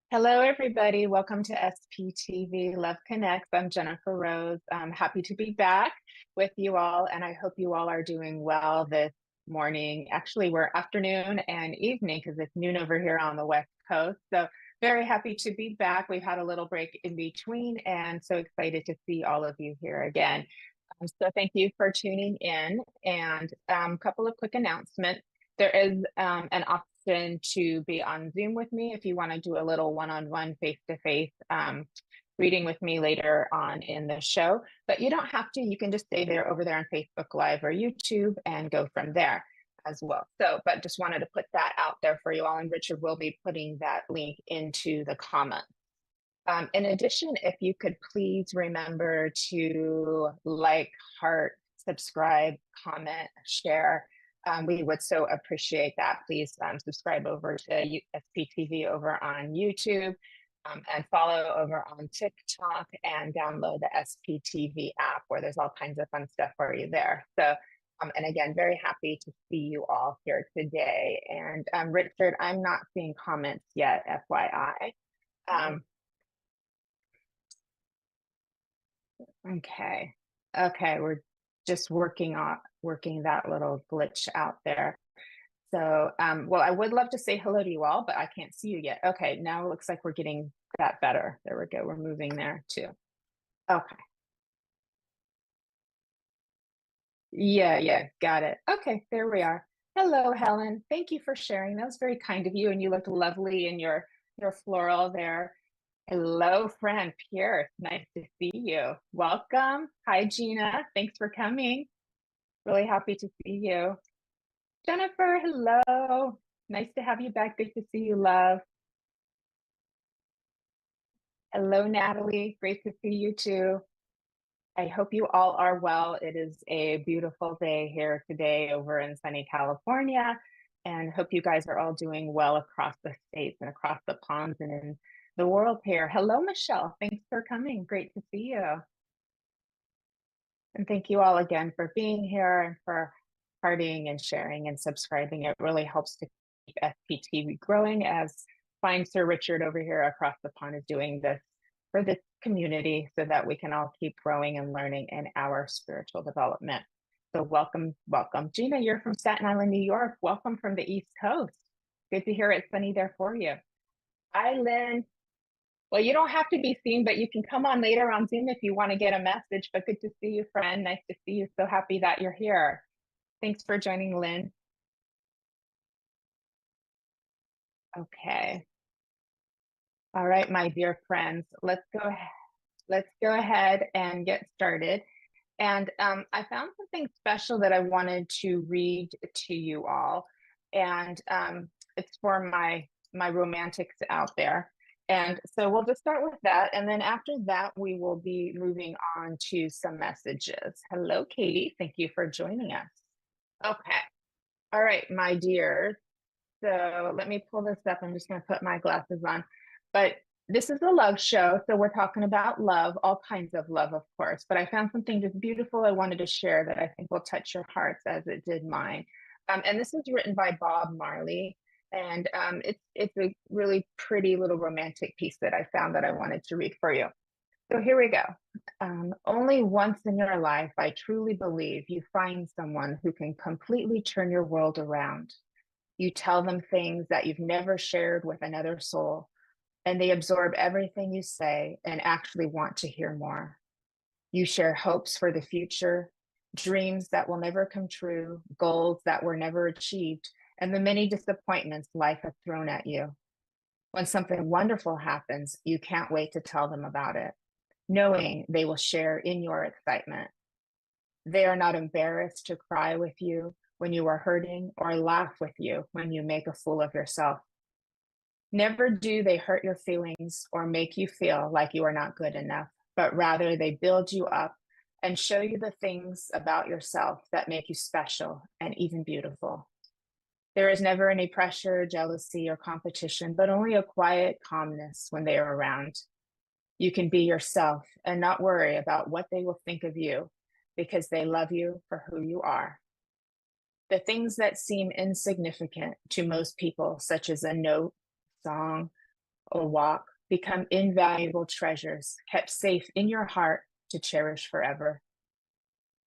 Hello, everybody. Welcome to SPTV Love Connects. I'm Jennifer Rose. I'm happy to be back with you all, and I hope you all are doing well this morning. Actually, we're afternoon and evening because it's noon over here on the West Coast. So very happy to be back. We've had a little break in between, and so excited to see all of you here again. So thank you for tuning in, and a couple of quick announcements. There is an option to be on Zoom with me if you want to do a little one-on-one, face-to-face reading with me later on in the show. But you don't have to. You can just stay there over there on Facebook Live or YouTube and go from there as well. So, but just wanted to put that out there for you all. And Richard will be putting that link into the comments. In addition, if you could please remember to like, heart, subscribe, comment, share. We would so appreciate that. Please subscribe over to SPTV over on YouTube and follow over on TikTok and download the SPTV app where there's all kinds of fun stuff for you there. So, and again, very happy to see you all here today. And Richard, I'm not seeing comments yet, FYI. Okay. Okay, we're just working that little glitch out there. So, well, I would love to say hello to you all, but I can't see you yet. Okay, now it looks like we're getting that better. There we go. We're moving there too. Okay. Yeah, got it. Okay, there we are. Hello, Helen. Thank you for sharing. That was very kind of you, and you looked lovely in your floral there. Hello, friend Pierce. Nice to see you. Welcome. Hi, Gina. Thanks for coming. Really happy to see you. Jennifer, hello. Nice to have you back. Good to see you, love. Hello, Natalie. Great to see you too. I hope you all are well. It is a beautiful day here today over in sunny California, and hope you guys are all doing well across the states and across the ponds and in the world here. Hello, Michelle. Thanks for coming. Great to see you. And thank you all again for being here and for partying and sharing and subscribing. It really helps to keep SPTV growing, as fine Sir Richard over here across the pond is doing this for the community so that we can all keep growing and learning in our spiritual development. So welcome. Gina, you're from Staten Island, New York. Welcome from the East Coast. Good to hear it's sunny there for you. Hi, Lynn. Well, you don't have to be seen, but you can come on later on Zoom if you want to get a message. But good to see you, friend. Nice to see you. So happy that you're here. Thanks for joining, Lynn. Okay. All right, my dear friends, let's go ahead and get started. And I found something special that I wanted to read to you all. And it's for my romantics out there. And so we'll just start with that. And then after that, we will be moving on to some messages. Hello, Katie. Thank you for joining us. Okay. All right, my dears. So let me pull this up. I'm just going to put my glasses on. But this is a love show. So we're talking about love, all kinds of love, of course. But I found something just beautiful I wanted to share that I think will touch your hearts as it did mine. And this is written by Bob Marley. And it's a really pretty little romantic piece that I found that I wanted to read for you. So here we go. Only once in your life, I truly believe you find someone who can completely turn your world around. You tell them things that you've never shared with another soul, and they absorb everything you say and actually want to hear more. You share hopes for the future, dreams that will never come true, goals that were never achieved, and the many disappointments life has thrown at you. When something wonderful happens, you can't wait to tell them about it, knowing they will share in your excitement. They are not embarrassed to cry with you when you are hurting or laugh with you when you make a fool of yourself. Never do they hurt your feelings or make you feel like you are not good enough, but rather they build you up and show you the things about yourself that make you special and even beautiful. There is never any pressure, jealousy, or competition, but only a quiet calmness when they are around. You can be yourself and not worry about what they will think of you because they love you for who you are. The things that seem insignificant to most people, such as a note, song, or walk, become invaluable treasures kept safe in your heart to cherish forever.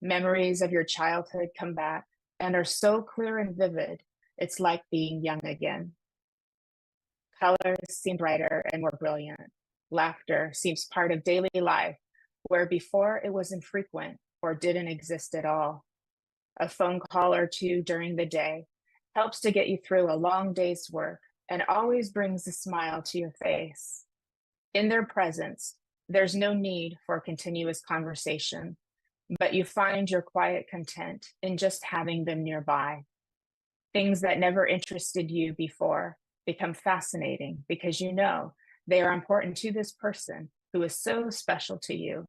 Memories of your childhood come back and are so clear and vivid, it's like being young again. Colors seem brighter and more brilliant. Laughter seems part of daily life, where before it was infrequent or didn't exist at all. A phone call or two during the day helps to get you through a long day's work and always brings a smile to your face. In their presence, there's no need for continuous conversation, but you find your quiet content in just having them nearby. Things that never interested you before become fascinating because you know they are important to this person who is so special to you.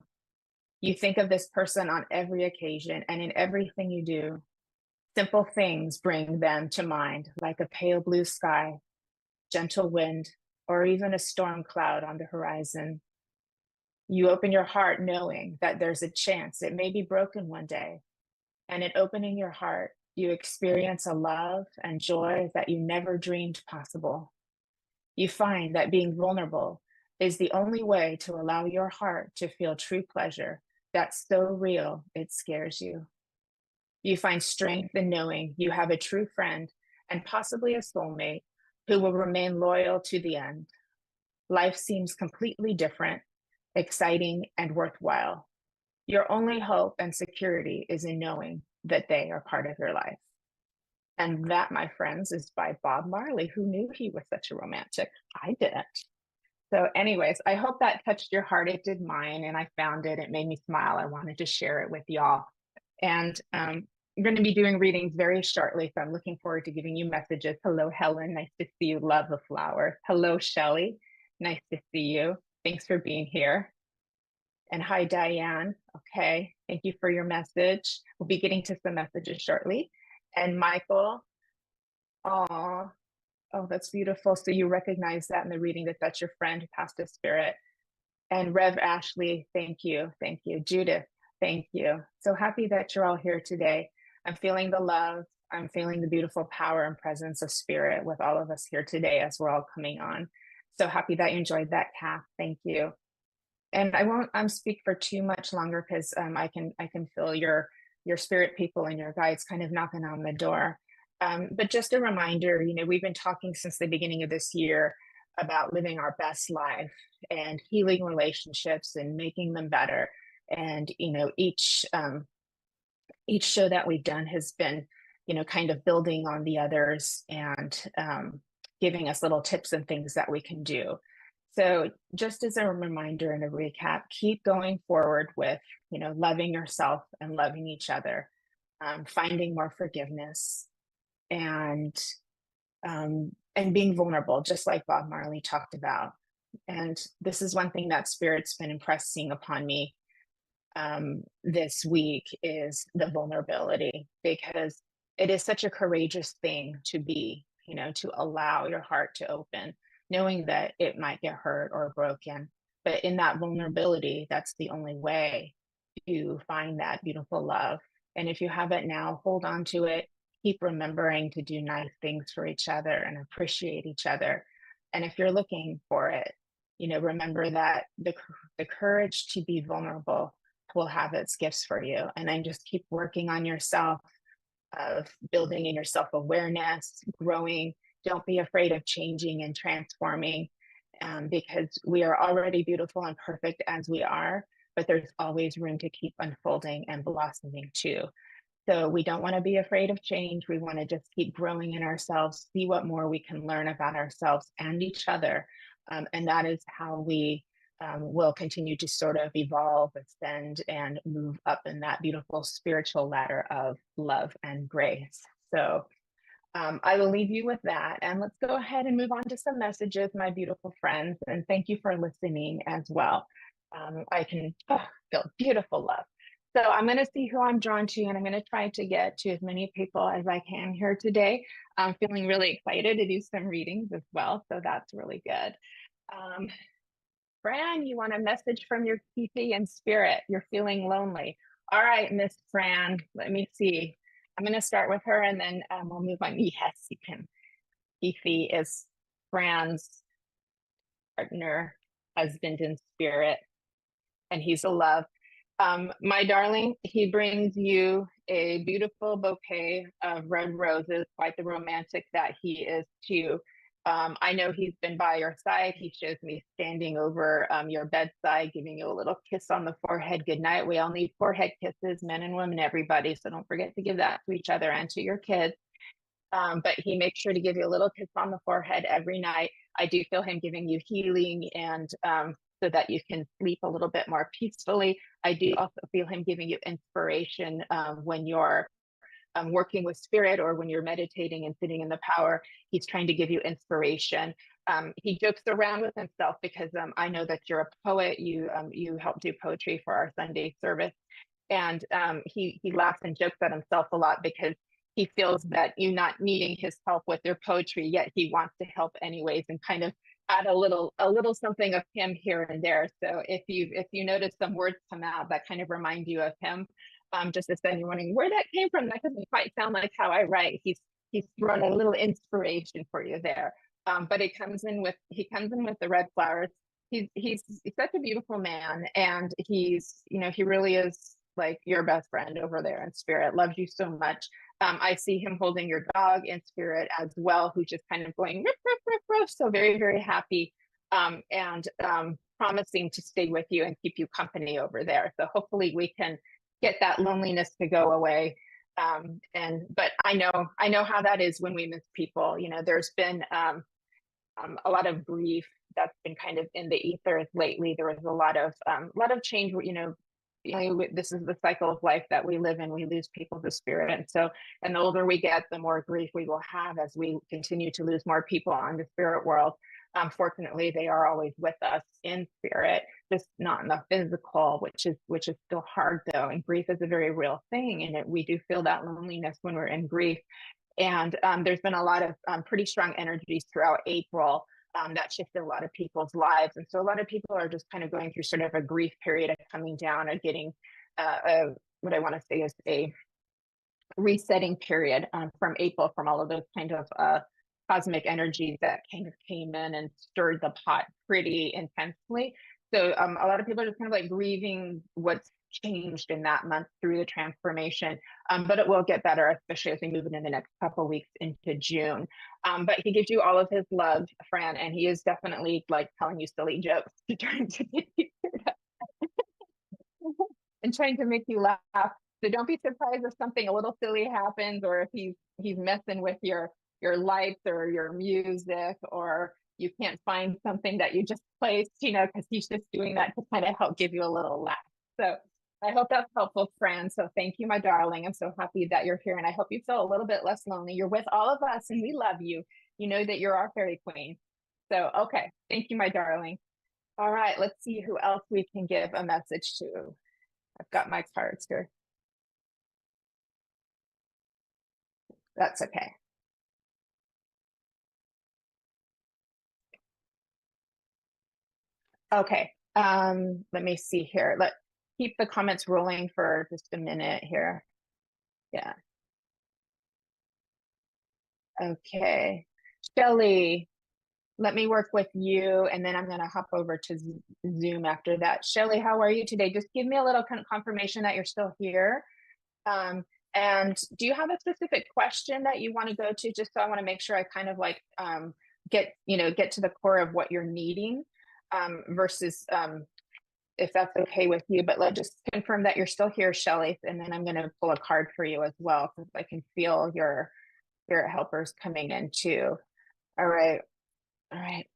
You think of this person on every occasion and in everything you do. Simple things bring them to mind, like a pale blue sky, gentle wind, or even a storm cloud on the horizon. You open your heart knowing that there's a chance it may be broken one day. And in opening your heart, you experience a love and joy that you never dreamed possible. You find that being vulnerable is the only way to allow your heart to feel true pleasure that's so real it scares you. You find strength in knowing you have a true friend and possibly a soulmate who will remain loyal to the end. Life seems completely different, exciting, and worthwhile. Your only hope and security is in knowing that they are part of your life. And that, my friends, is by Bob Marley. Who knew he was such a romantic? I didn't. So, anyways, I hope that touched your heart. It did mine, and I found it. It made me smile. I wanted to share it with y'all. And I'm going to be doing readings very shortly, so I'm looking forward to giving you messages. Hello, Helen. Nice to see you. Love the flowers. Hello, Shelly. Nice to see you. Thanks for being here. And hi, Diane. Okay, thank you for your message. We'll be getting to some messages shortly. And Michael, oh, that's beautiful. So you recognize that in the reading that that's your friend who passed a spirit. And Rev Ashley, thank you. Thank you. Judith, thank you. So happy that you're all here today. I'm feeling the love. I'm feeling the beautiful power and presence of spirit with all of us here today as we're all coming on. So happy that you enjoyed that, Kath. Thank you. And I won't speak for too much longer because I can feel your spirit people and your guides kind of knocking on the door. But just a reminder, we've been talking since the beginning of this year about living our best life and healing relationships and making them better. And each show that we've done has been kind of building on the others and giving us little tips and things that we can do. So just as a reminder and a recap, keep going forward with, loving yourself and loving each other, finding more forgiveness and being vulnerable, just like Bob Marley talked about. And this is one thing that Spirit's been impressing upon me this week is the vulnerability, because it is such a courageous thing to be, to allow your heart to open, knowing that it might get hurt or broken. But in that vulnerability, that's the only way to find that beautiful love. And if you have it now, hold on to it. Keep remembering to do nice things for each other and appreciate each other. And if you're looking for it, remember that the courage to be vulnerable will have its gifts for you. And then just keep working on yourself, of building in your self-awareness, growing. Don't be afraid of changing and transforming, because we are already beautiful and perfect as we are, but there's always room to keep unfolding and blossoming too. So we don't want to be afraid of change. We want to just keep growing in ourselves, see what more we can learn about ourselves and each other. And that is how we will continue to sort of evolve, ascend, and move up in that beautiful spiritual ladder of love and grace. So I will leave you with that. And let's go ahead and move on to some messages, my beautiful friends. And thank you for listening as well. I can feel beautiful love. So I'm going to see who I'm drawn to, and I'm going to try to get to as many people as I can here today. I'm feeling really excited to do some readings as well, so that's really good. Um, Fran, you want a message from your Fifi and spirit? You're feeling lonely. All right, Miss Fran, let me see. I'm going to start with her, and then we'll move on. Yes, you can. Fifi is Fran's partner, husband in spirit, and he's a love. My darling, he brings you a beautiful bouquet of red roses, quite the romantic that he is too. I know he's been by your side. He shows me standing over your bedside, giving you a little kiss on the forehead. Good night. We all need forehead kisses, men and women, everybody. So don't forget to give that to each other and to your kids. But he makes sure to give you a little kiss on the forehead every night. I do feel him giving you healing and so that you can sleep a little bit more peacefully. I do also feel him giving you inspiration when you're working with spirit or when you're meditating and sitting in the power. He's trying to give you inspiration. He jokes around with himself because I know that you're a poet. You help do poetry for our Sunday service, and he laughs and jokes at himself a lot because he feels that you not needing his help with your poetry, yet he wants to help anyways, and kind of add a little something of him here and there. So if you notice some words come out that kind of remind you of him, just as then you're wondering where that came from, that doesn't quite sound like how I write. He's thrown a little inspiration for you there. But he comes in with the red flowers. He's such a beautiful man, and he really is like your best friend over there in spirit. Loves you so much. I see him holding your dog in spirit as well, who's just kind of going riff, riff, riff, riff. So very, very happy, and promising to stay with you and keep you company over there. So hopefully we can get that loneliness to go away. But I know how that is when we miss people. There's been a lot of grief that's been kind of in the ethers lately. There was a lot of change. This is the cycle of life that we live in. We lose people to spirit, and the older we get, the more grief we will have as we continue to lose more people on the spirit world. Fortunately, they are always with us in spirit, just not in the physical, which is still hard though. And grief is a very real thing, and we do feel that loneliness when we're in grief. And there's been a lot of pretty strong energies throughout April that shifted a lot of people's lives. And so a lot of people are just kind of going through sort of a grief period of coming down or getting what I want to say is a resetting period from April, from all of those kind of cosmic energies that kind of came in and stirred the pot pretty intensely. So a lot of people are just kind of like grieving what's changed in that month through the transformation. But it will get better, especially as we move into the next couple of weeks into June. But he gives you all of his love, Fran, and he is definitely like telling you silly jokes to trying to get you and trying to make you laugh. So don't be surprised if something a little silly happens, or if he's messing with your lights or your music, or you can't find something that you just placed, because he's just doing that to kind of help give you a little laugh. So I hope that's helpful, Fran. So thank you, my darling. I'm so happy that you're here, and I hope you feel a little bit less lonely. You're with all of us, and we love you. You know that you're our fairy queen. So, okay. Thank you, my darling. All right, let's see who else we can give a message to. I've got my cards here. That's okay. Okay. Let me see here. Let keep the comments rolling for just a minute here. Yeah. Okay. Shelly, let me work with you, and then I'm going to hop over to Zoom after that. Shelly, how are you today? Just give me a little kind of confirmation that you're still here. Um, and do you have a specific question that you want to go to? Just so I want to make sure I kind of like get to the core of what you're needing, versus if that's okay with you. But let's just confirm that you're still here, Shelly, and then I'm going to pull a card for you as well, because I can feel your spirit helpers coming in too. All right. All right.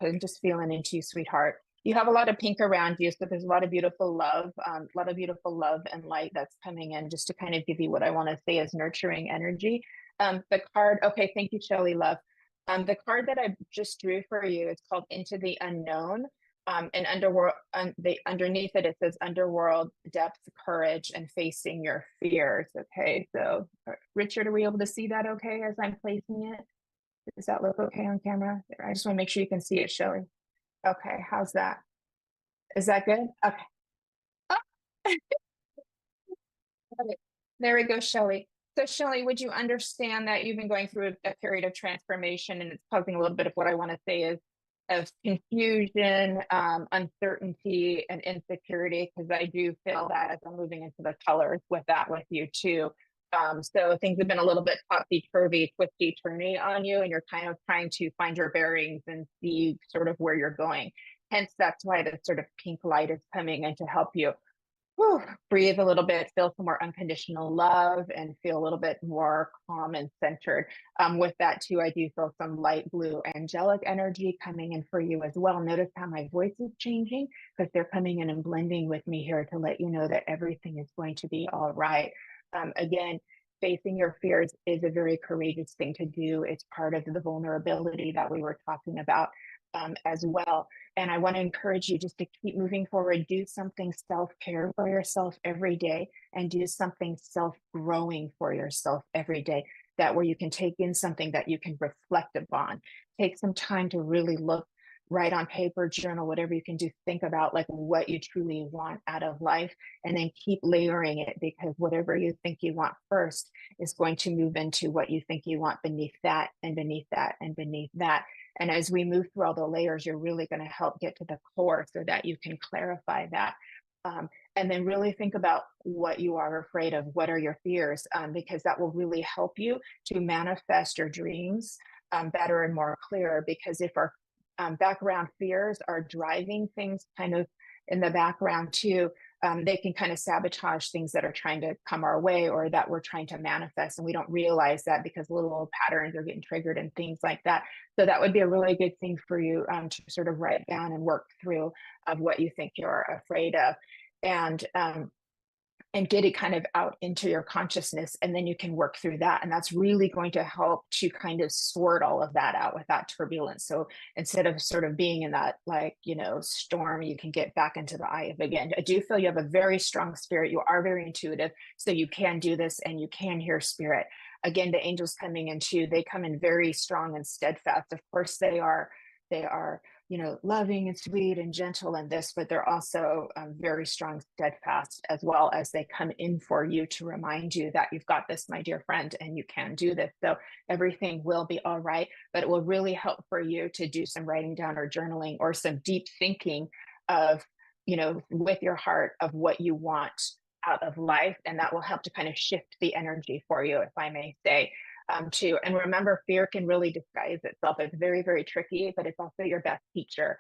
I'm just feeling into you, sweetheart. You have a lot of pink around you, so there's a lot of beautiful love, and light that's coming in, just to kind of give you what I want to say is nurturing energy. The card, okay, thank you, Shelly, love. The card that I just drew for you is called Into the Unknown. And underworld, underneath it, it says underworld, depth, courage, and facing your fears. Okay, so Richard, are we able to see that okay as I'm placing it? Does that look okay on camera? I just want to make sure you can see it, Shelley. Okay, how's that? Is that good? Okay. Oh, there we go, Shelley. So, Shelley, would you understand that you've been going through a period of transformation and it's causing a little bit of what I want to say is of confusion, uncertainty, and insecurity? Because I do feel that as I'm moving into the colors with that with you too. So things have been a little bit topsy-turvy, twisty-turny on you, and you're kind of trying to find your bearings and see sort of where you're going. Hence, that's why the sort of pink light is coming in to help you whew, breathe a little bit, feel some more unconditional love, and feel a little bit more calm and centered. With that, too, I do feel some light blue angelic energy coming in for you as well. Notice how my voice is changing because they're coming in and blending with me here to let you know that everything is going to be all right. Again, facing your fears is a very courageous thing to do. It's part of the vulnerability that we were talking about as well. And I want to encourage you just to keep moving forward. Do something self care for yourself every day and do something self growing for yourself every day. That where you can take in something that you can reflect upon. Take some time to really look, write on paper, journal, whatever you can do. Think about like what you truly want out of life and then keep layering it because whatever you think you want first is going to move into what you think you want beneath that and beneath that and beneath that. And as we move through all the layers, you're really going to help get to the core so that you can clarify that. And then really think about what you are afraid of. What are your fears? Because that will really help you to manifest your dreams better and more clear. Because if our background fears are driving things kind of in the background too, they can kind of sabotage things that are trying to come our way or that we're trying to manifest. And we don't realize that because little patterns are getting triggered and things like that. So that would be a really good thing for you to sort of write down and work through of what you think you're afraid of. And and get it kind of out into your consciousness and then you can work through that and that's really going to help to kind of sort all of that out with that turbulence. So instead of sort of being in that like storm, you can get back into the eye of again. I do feel you have a very strong spirit. You are very intuitive, so you can do this and you can hear spirit. Again, the angels coming in too, they come in very strong and steadfast. Of course they are loving and sweet and gentle and this, but they're also very strong, steadfast, as well as they come in for you to remind you that you've got this, my dear friend, and you can do this. So everything will be all right, but it will really help for you to do some writing down or journaling or some deep thinking of, with your heart of what you want out of life. And that will help to kind of shift the energy for you, if I may say too. And remember, fear can really disguise itself. It's very, very tricky, but it's also your best teacher.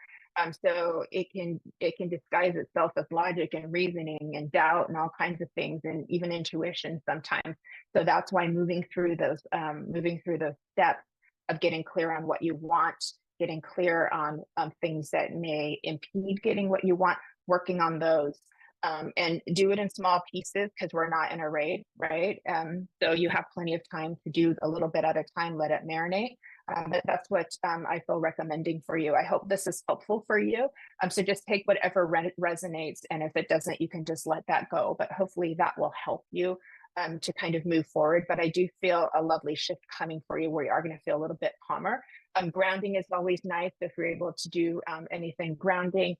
So it can disguise itself as logic and reasoning and doubt and all kinds of things, and even intuition sometimes. So that's why moving through those steps of getting clear on what you want, getting clear on things that may impede getting what you want, working on those and do it in small pieces because we're not in a raid, right? So you have plenty of time to do a little bit at a time, let it marinate. But that's what I feel recommending for you. I hope this is helpful for you. So just take whatever resonates, and if it doesn't, you can just let that go. But hopefully that will help you to kind of move forward. But I do feel a lovely shift coming for you where you are going to feel a little bit calmer. Grounding is always nice if you're able to do anything grounding,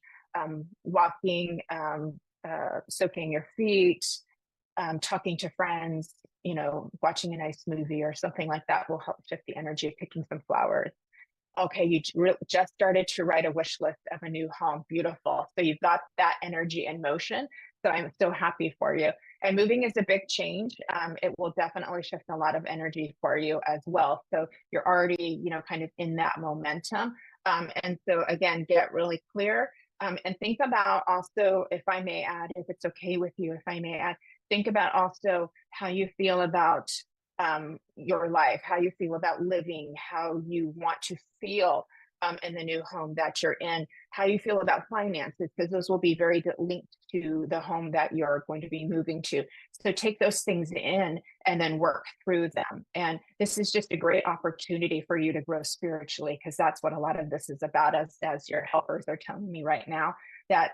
walking, soaking your feet, talking to friends, watching a nice movie or something like that will help shift the energy, picking some flowers. Okay, you just started to write a wish list of a new home. Beautiful. So you've got that energy in motion. So I'm so happy for you. And moving is a big change. It will definitely shift a lot of energy for you as well. So you're already, kind of in that momentum. And so again, get really clear. And think about also, if I may add, if it's okay with you, if I may add, think about also how you feel about your life, how you feel about living, how you want to feel in the new home that you're in, how you feel about finances, because those will be very linked to the home that you're going to be moving to. So take those things in and then work through them. And this is just a great opportunity for you to grow spiritually, because that's what a lot of this is about, as your helpers are telling me right now, that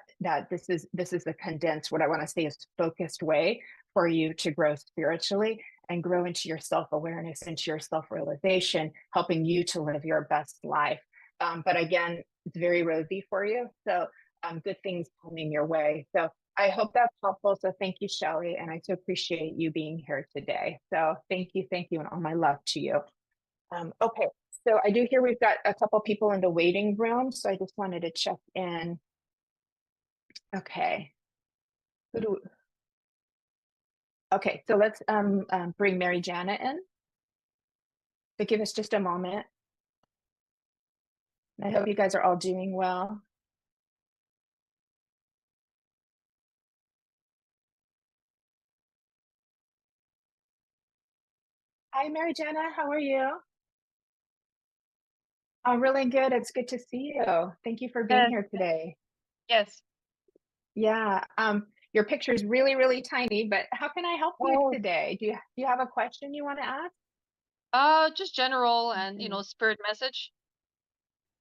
this is the condensed, what I want to say is focused way for you to grow spiritually and grow into your self-awareness, into your self-realization, helping you to live your best life. But again, it's very rosy for you. So good things coming your way. So I hope that's helpful. So thank you, Shelley. And I so appreciate you being here today. So thank you, and all my love to you. Okay, so I do hear we've got a couple people in the waiting room. So I just wanted to check in. Okay. Okay, so let's bring Mary Jana in. So give us just a moment. I hope you guys are all doing well. Hi, Mary Jana, how are you? Oh, really good. It's good to see you. Thank you for being Yes, here today. yes. Yeah, your picture is really, really tiny, but how can I help you Oh, today? Do you have a question you want to ask? just general and Mhm. spirit message.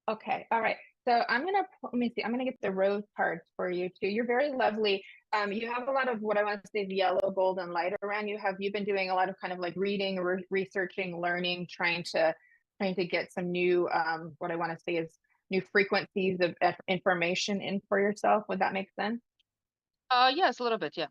Okay, all right. So let me see. I'm gonna get the rose cards for you too. You're very lovely. You have a lot of what I want to say the yellow, golden light around you. Have you been doing a lot of kind of like reading, researching, learning, trying to get some new what I want to say is new frequencies of information in for yourself? Would that make sense? Yes, a little bit, yeah.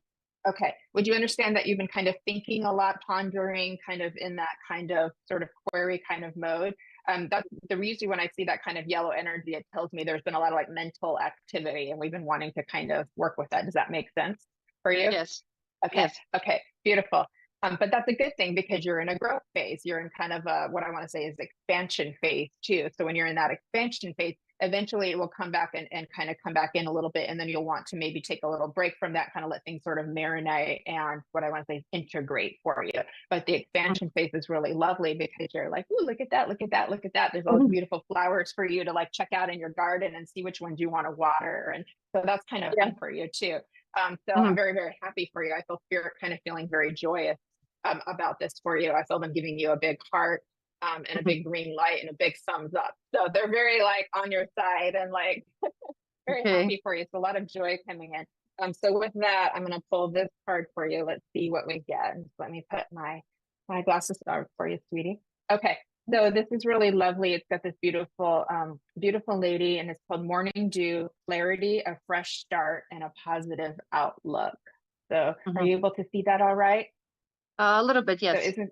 Okay. Would you understand that you've been kind of thinking a lot, pondering, kind of in that kind of sort of query kind of mode? That's the reason when I see that kind of yellow energy, it tells me there's been a lot of like mental activity, and we've been wanting to kind of work with that. Does that make sense for you? Yes, Okay. yes. Okay. Beautiful. But that's a good thing because you're in a growth phase. You're in kind of a, what I want to say is expansion phase too. So when you're in that expansion phase, eventually it will come back and kind of come back in a little bit. And then you'll want to maybe take a little break from that, kind of let things sort of marinate and what I want to say integrate for you. But the expansion phase is really lovely because you're like, ooh, look at that, look at that, look at that. There's all these Mhm. beautiful flowers for you to like check out in your garden and see which ones you want to water. And so that's kind of Yeah. fun for you too. So I'm Mhm. very, very happy for you. I feel spirit kind of feeling very joyous about this for you. I feel them giving you a big heart and a Mhm. big green light and a big thumbs up. So they're very like on your side and like very Okay. happy for you. It's a lot of joy coming in. So with that, I'm going to pull this card for you. Let's see what we get. And just let me put my glasses on for you, sweetie. Okay. So this is really lovely. It's got this beautiful lady, and it's called Morning Dew, Clarity, a Fresh Start, and a Positive Outlook. So are Mhm. you able to see that all right? A little bit, So yes. isn't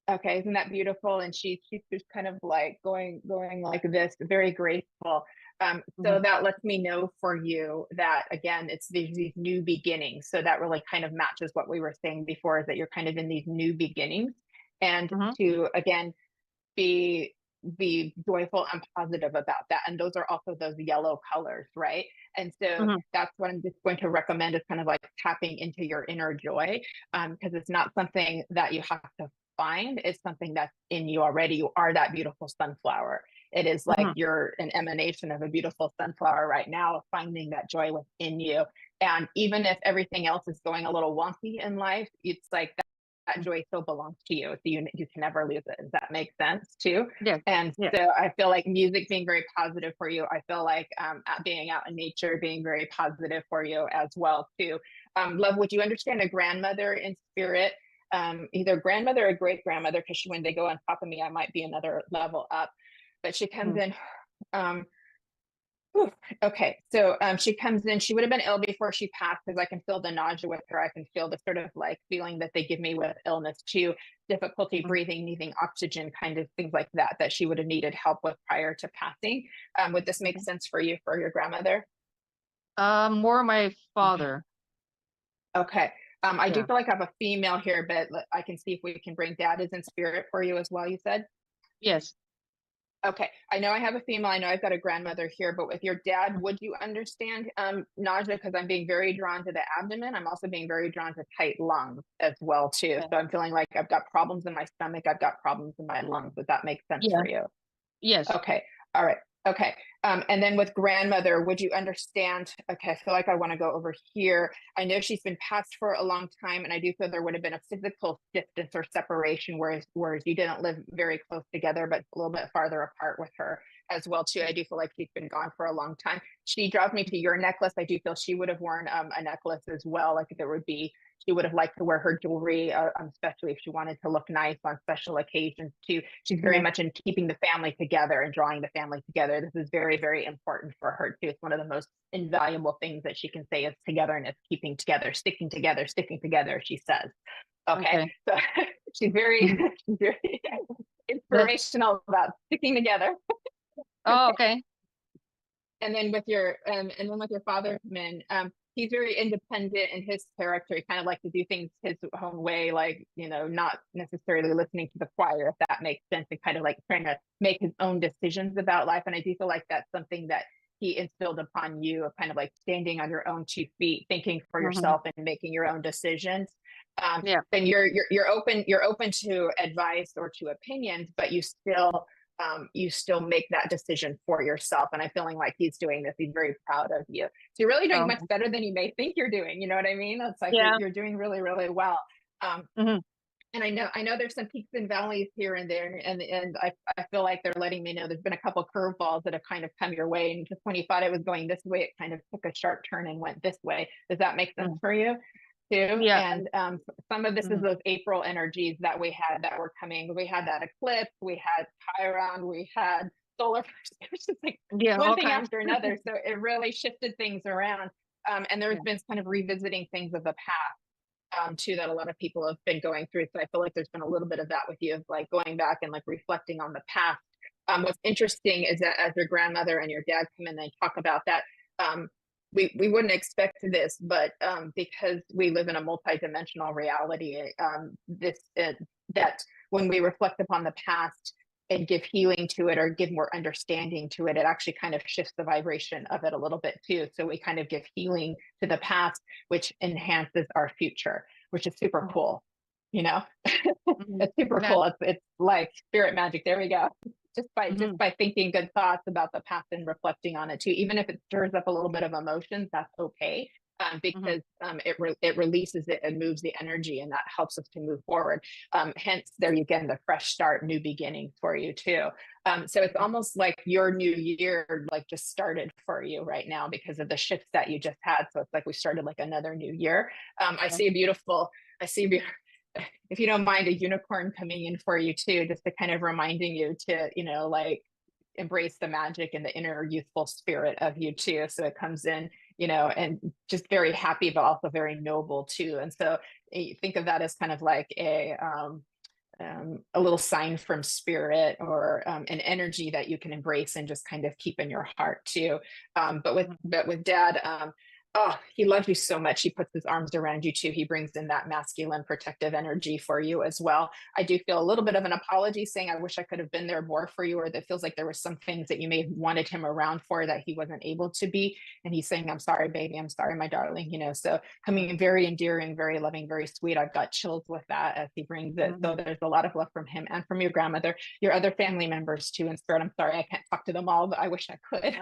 Okay, isn't that beautiful? And she's just kind of like going like this, very graceful. So Mhm. that lets me know for you that again, it's these new beginnings. So that really kind of matches what we were saying before, is that you're kind of in these new beginnings, and Mhm. to again be be joyful and positive about that. And those are also those yellow colors, right? And so Mhm. that's what I'm just going to recommend, is kind of like tapping into your inner joy, because it's not something that you have to find. It's something that's in you already. You are that beautiful sunflower. It is like Mhm. you're an emanation of a beautiful sunflower right now, finding that joy within you. And even if everything else is going a little wonky in life, it's like that joy still belongs to you. So you can never lose it. Does that make sense too? Yes. And Yeah. so I feel like music being very positive for you. I feel like being out in nature being very positive for you as well too. Love, would you understand a grandmother in spirit? Either grandmother or great grandmother, because when they go on top of me, I might be another level up. But she comes Mhm. in. Um, Whew. Okay, so she comes in. She would have been ill before she passed, because I can feel the nausea with her. I can feel the sort of like feeling that they give me with illness too, difficulty Mhm. breathing, needing oxygen, kind of things like that, that she would have needed help with prior to passing. Would this make Okay. sense for you, for your grandmother? More my Okay. father. Okay. I do Yeah. feel like I have a female here, but I can see if we can bring dad is in spirit for you as well, you said? Yes. Okay, I know I have a female. I know I've got a grandmother here, but with your dad, would you understand nausea? Because I'm being very drawn to the abdomen. I'm also being very drawn to tight lungs as well too. Okay. So I'm feeling like I've got problems in my stomach. I've got problems in my lungs. Would that make sense Yeah. for you? Yes. Okay, all right. Okay. And then with grandmother, would you understand? Okay, I feel like I want to go over here. I know she's been passed for a long time, and I do feel there would have been a physical distance or separation, whereas you didn't live very close together, but a little bit farther apart with her as well too. I do feel like she's been gone for a long time. She draws me to your necklace. I do feel she would have worn a necklace as well. Like there would be, she would have liked to wear her jewelry, especially if she wanted to look nice on special occasions too. She's very Yeah. much in keeping the family together and drawing the family together. This is very, very important for her too. It's one of the most invaluable things that she can say is togetherness, keeping together, sticking together, she says. Okay. Okay. So Mhm. she's very The- inspirational about sticking together. Oh, okay. And then with your father, man, he's very independent in his character. He kind of likes to do things his own way, like not necessarily listening to the choir, if that makes sense, and kind of like trying to make his own decisions about life. And I do feel like that's something that he instilled upon you, of kind of like standing on your own 2 feet, thinking for Hmm. yourself and making your own decisions. Yeah. Then you're open to advice or to opinions, but you still make that decision for yourself. And I'm feeling like he's doing this. He's very proud of you. So you're really doing Oh, much better than you may think you're doing. You know what I mean? It's like you're yeah. you're doing really, really well. Um, Hmm. and I know there's some peaks and valleys here and there, and I feel like they're letting me know there's been a couple curveballs that have kind of come your way, and just when you thought it was going this way, it kind of took a sharp turn and went this way. Does that make sense for you too? Yeah. And some of this is Mhm. those April energies that we had that were coming. We had that eclipse, we had Chiron, we had solar. It was just like Yeah. one All thing kinds. after another. So it really shifted things around. And there's Yeah. been kind of revisiting things of the past too, that a lot of people have been going through. So I feel like there's been a little bit of that with you, of like going back and like reflecting on the past. What's interesting is that as your grandmother and your dad come in and talk about that, we wouldn't expect this, but because we live in a multidimensional reality, that when we reflect upon the past and give healing to it or give more understanding to it, it actually kind of shifts the vibration of it a little bit too. So we kind of give healing to the past, which enhances our future, which is super Mhm. cool. You know, Mhm. it's super Yeah. cool. It's like spirit magic. There we go. Just Hmm. by thinking good thoughts about the past and reflecting on it too, even if it stirs up a little bit of emotions, that's okay. Hmm. Because it releases it and moves the energy, and that helps us to move forward. Hence, there you get the fresh start, new beginnings for you too. So it's almost like your new year like just started for you right now because of the shifts that you just had. So it's like we started like another new year. I Yeah. see a beautiful, I see if you don't mind, a unicorn coming in for you too, just to kind of reminding you to, like embrace the magic and the inner youthful spirit of you too. So it comes in, and just very happy, but also very noble too. And so you think of that as kind of like a little sign from spirit, or an energy that you can embrace and just kind of keep in your heart too. But with Mhm. but with dad, oh, he loves you so much. He puts his arms around you too. He brings in that masculine protective energy for you as well. I do feel a little bit of an apology saying I wish I could have been there more for you, or that feels like there were some things that you may have wanted him around for that he wasn't able to be. And he's saying, I'm sorry, baby. I'm sorry, my darling. So coming in very endearing, very loving, very sweet. I've got chills with that as he brings it. So Mhm. there's a lot of love from him and from your grandmother, your other family members too in spirit. I'm sorry I can't talk to them all, but I wish I could.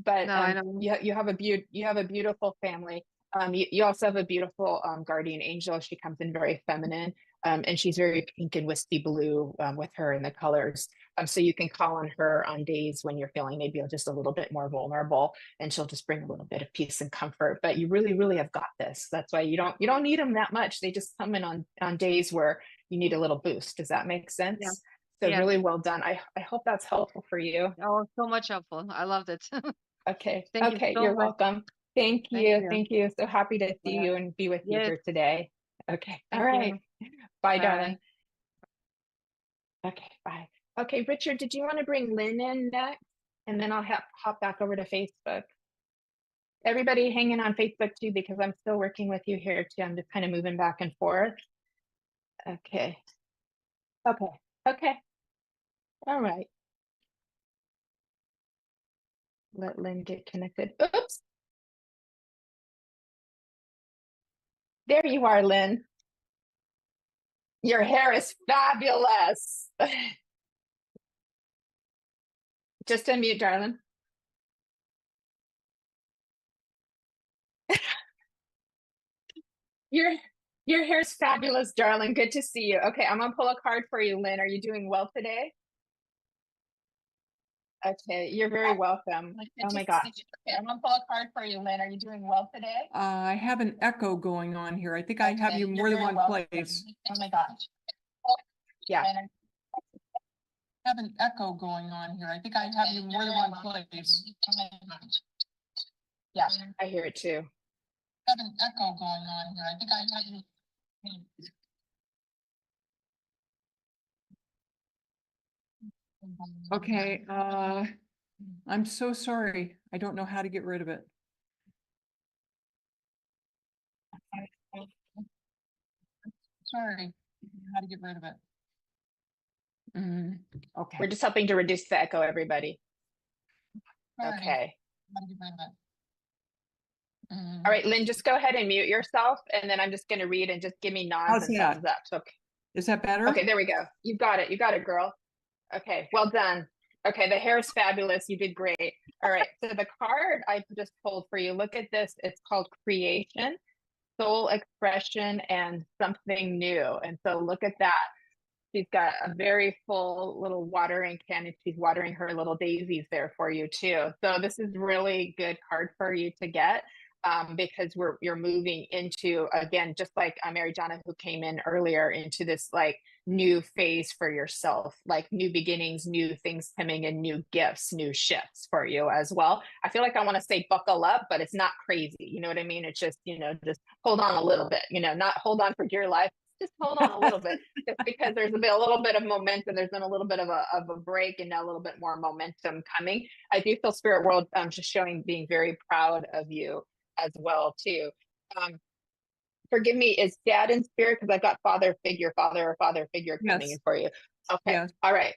But No, I know. you have a beautiful family. You also have a beautiful guardian angel. She comes in very feminine, and she's very pink and wispy blue with her in the colors. So you can call on her on days when you're feeling maybe just a little bit more vulnerable, and she'll just bring a little bit of peace and comfort. But you really, really have got this. That's why you don't need them that much. They just come in on days where you need a little boost. Does that make Yeah. sense? So Yeah. really well done. I hope that's helpful for you. Oh, so much helpful. I loved it. Okay. Thank you Okay. so You're much. welcome. Thank Thank you. you. Thank you. So happy to see Yeah. you and be with you Yes. here today. Okay. All Thank right. you. Bye, Bye. darling. Okay. Bye. Okay. Richard, did you want to bring Lynn in next? And then I'll hop back over to Facebook. Everybody hanging on Facebook too, because I'm still working with you here too. I'm just kind of moving back and forth. Okay. Okay. Okay. All right. Let Lynn get connected. Oops. There you are, Lynn. Your hair is fabulous. Just unmute, darling. Your your hair's fabulous, darling. Good to see you. Okay, I'm gonna pull a card for you, Lynn. Are you doing well today? Okay, you're very welcome. Oh my gosh. Okay, I'm gonna pull a card for you, Lynn. Are you doing well today? I have an echo going on here. I think I have you more than one place. Oh my gosh. Yeah. I have an echo going on here. I think I have you more than one place. Yeah, I hear it too. I have an echo going on here. I think I have you. Okay, I'm so sorry. I don't know how to get rid of it. Sorry, how to get rid of it. Okay. We're just helping to reduce the echo, everybody. Sorry. Okay. How to get rid of it. All right, Lynn, just go ahead and mute yourself, and then I'm just going to read and just give me nods and thumbs up. Okay. Is that better? Okay, there we go. You got it. You got it, girl. Okay, well done. Okay, the hair is fabulous. You did great. All right, so the card I just pulled for you, look at this. It's called Creation, Soul Expression, and Something New. And so look at that. She's got a very full little watering can, and she's watering her little daisies there for you too. So this is really good card for you to get. Because you're moving into, again, just like Mary Jana, who came in earlier, into this like new phase for yourself, like new beginnings, new things coming in, new gifts, new shifts for you as well. I feel like I want to say buckle up, but it's not crazy. You know what I mean? It's just, just hold on a little bit, not hold on for dear life. Just hold on a little bit, just because there's been a little bit of momentum. There's been a little bit of a break, and now a little bit more momentum coming. I do feel spirit world just showing, being very proud of you as well too. Forgive me, is dad in spirit? Because I've got father or father figure coming in for you. Okay. Yes. All right.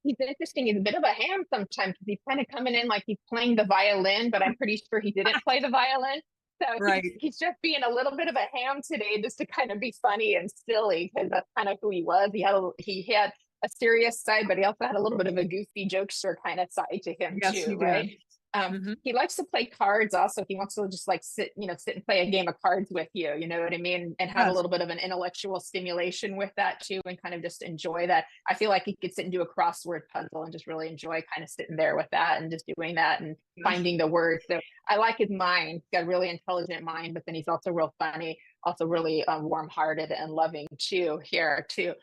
He's interesting. He's a bit of a ham sometimes. He's kind of coming in like he's playing the violin, but I'm pretty sure he didn't play the violin. So right. He's just being a little bit of a ham today, just to kind of be funny and silly, because that's kind of who he was. He had a serious side, but he also had a little bit of a goofy jokester kind of side to him too, right? He likes to play cards also. He wants to just like sit and play a game of cards with you, you know what I mean? And have a little bit of an intellectual stimulation with that too, and kind of just enjoy that. I feel like he could sit and do a crossword puzzle and just really enjoy kind of sitting there with that and just doing that and finding the words. So I like his mind. He's got a really intelligent mind, but then he's also real funny, also really warm-hearted and loving too here too.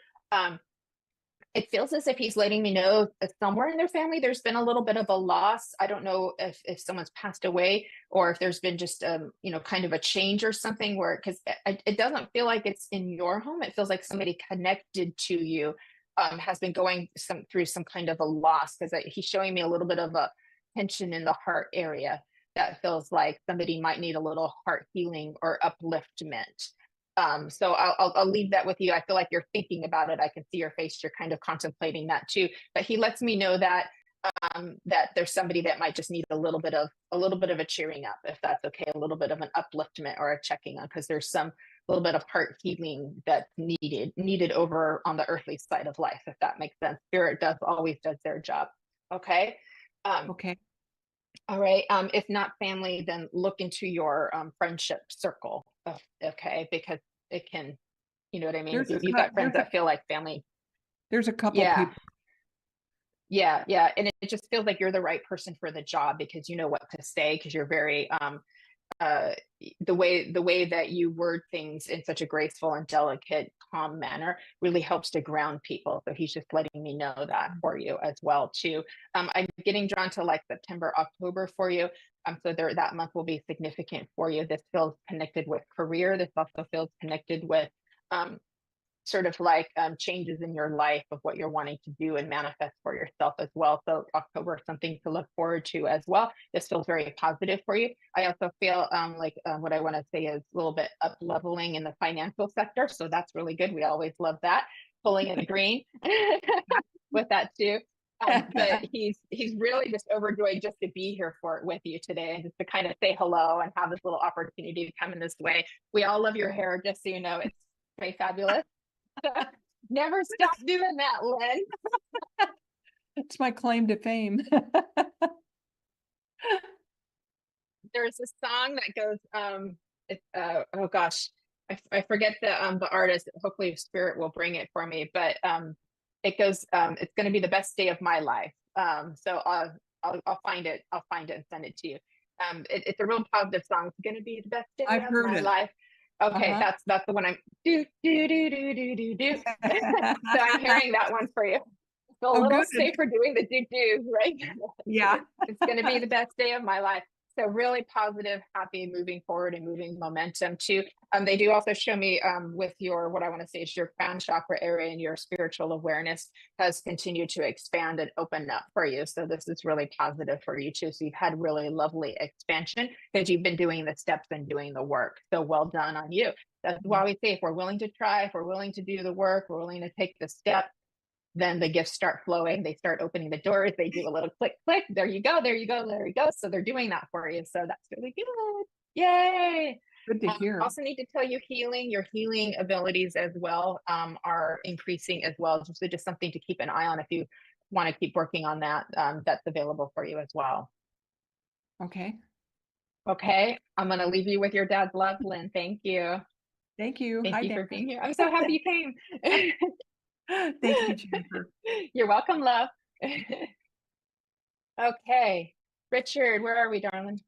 It feels as if he's letting me know that somewhere in their family there's been a little bit of a loss. I don't know if someone's passed away, or if there's been just kind of a change or something, where, because it doesn't feel like it's in your home. It feels like somebody connected to you has been going through some kind of a loss, because he's showing me a little bit of a tension in the heart area that feels like somebody might need a little heart healing or upliftment. So I'll leave that with you. I feel like you're thinking about it. I can see your face. You're kind of contemplating that too. But he lets me know that that there's somebody that might just need a little bit of a cheering up, if that's okay, a little bit of an upliftment or a checking on, because there's some little bit of heart healing that's needed over on the earthly side of life, if that makes sense. Spirit always does their job. Okay. Okay. All right. If not family, then look into your friendship circle. Okay, because it can, you know what I mean? You've got friends that feel like family. There's a couple people. Yeah. And it just feels like you're the right person for the job, because you know what to say, because you're very the way that you word things in such a graceful and delicate, calm manner really helps to ground people. So he's just letting me know that for you as well too. I'm getting drawn to like September, October for you. So that month will be significant for you. This feels connected with career. This also feels connected with sort of like changes in your life of what you're wanting to do and manifest for yourself as well. So October is something to look forward to as well. This feels very positive for you. I also feel what I want to say is a little bit up leveling in the financial sector. So that's really good. We always love that. Pulling in the green with that too. But he's really just overjoyed just to be here with you today, and just to kind of say hello and have this little opportunity to come in this way. We all love your hair, just so you know. It's very fabulous. Never stop doing that, Lynn. It's my claim to fame. There's a song that goes, it's, oh gosh, I forget the artist. Hopefully Spirit will bring it for me, but it goes, it's going to be the best day of my life. So I'll find it. I'll find it and send it to you. It's a real positive song. It's going to be the best day I've of heard my it. life. Okay, that's the one I'm do do do do do do do. So I'm hearing that one for you. It's a Oh, little good. safer doing the do do, right? Yeah. It's going to be the best day of my life. So really positive, happy, moving forward and moving momentum too. They do also show me with your, what I want to say is your crown chakra area and your spiritual awareness has continued to expand and open up for you. So this is really positive for you too. So you've had really lovely expansion because you've been doing the steps and doing the work. So well done on you. That's why we say if we're willing to try, if we're willing to do the work, we're willing to take the step, then the gifts start flowing. They start opening the doors. They do a little click, click. There you go. There you go. There you go. So they're doing that for you. So that's really good. Yay. Good to hear. Also need to tell you your healing abilities as well are increasing as well. So just something to keep an eye on if you want to keep working on that. That's available for you as well. Okay. Okay. I'm going to leave you with your dad's love, Lynn. Thank you. Thank you. Thank Hi, you Dan. for being here. I'm so happy you came. Thank you, Jennifer. You're welcome, love. Okay. Richard, where are we, darling?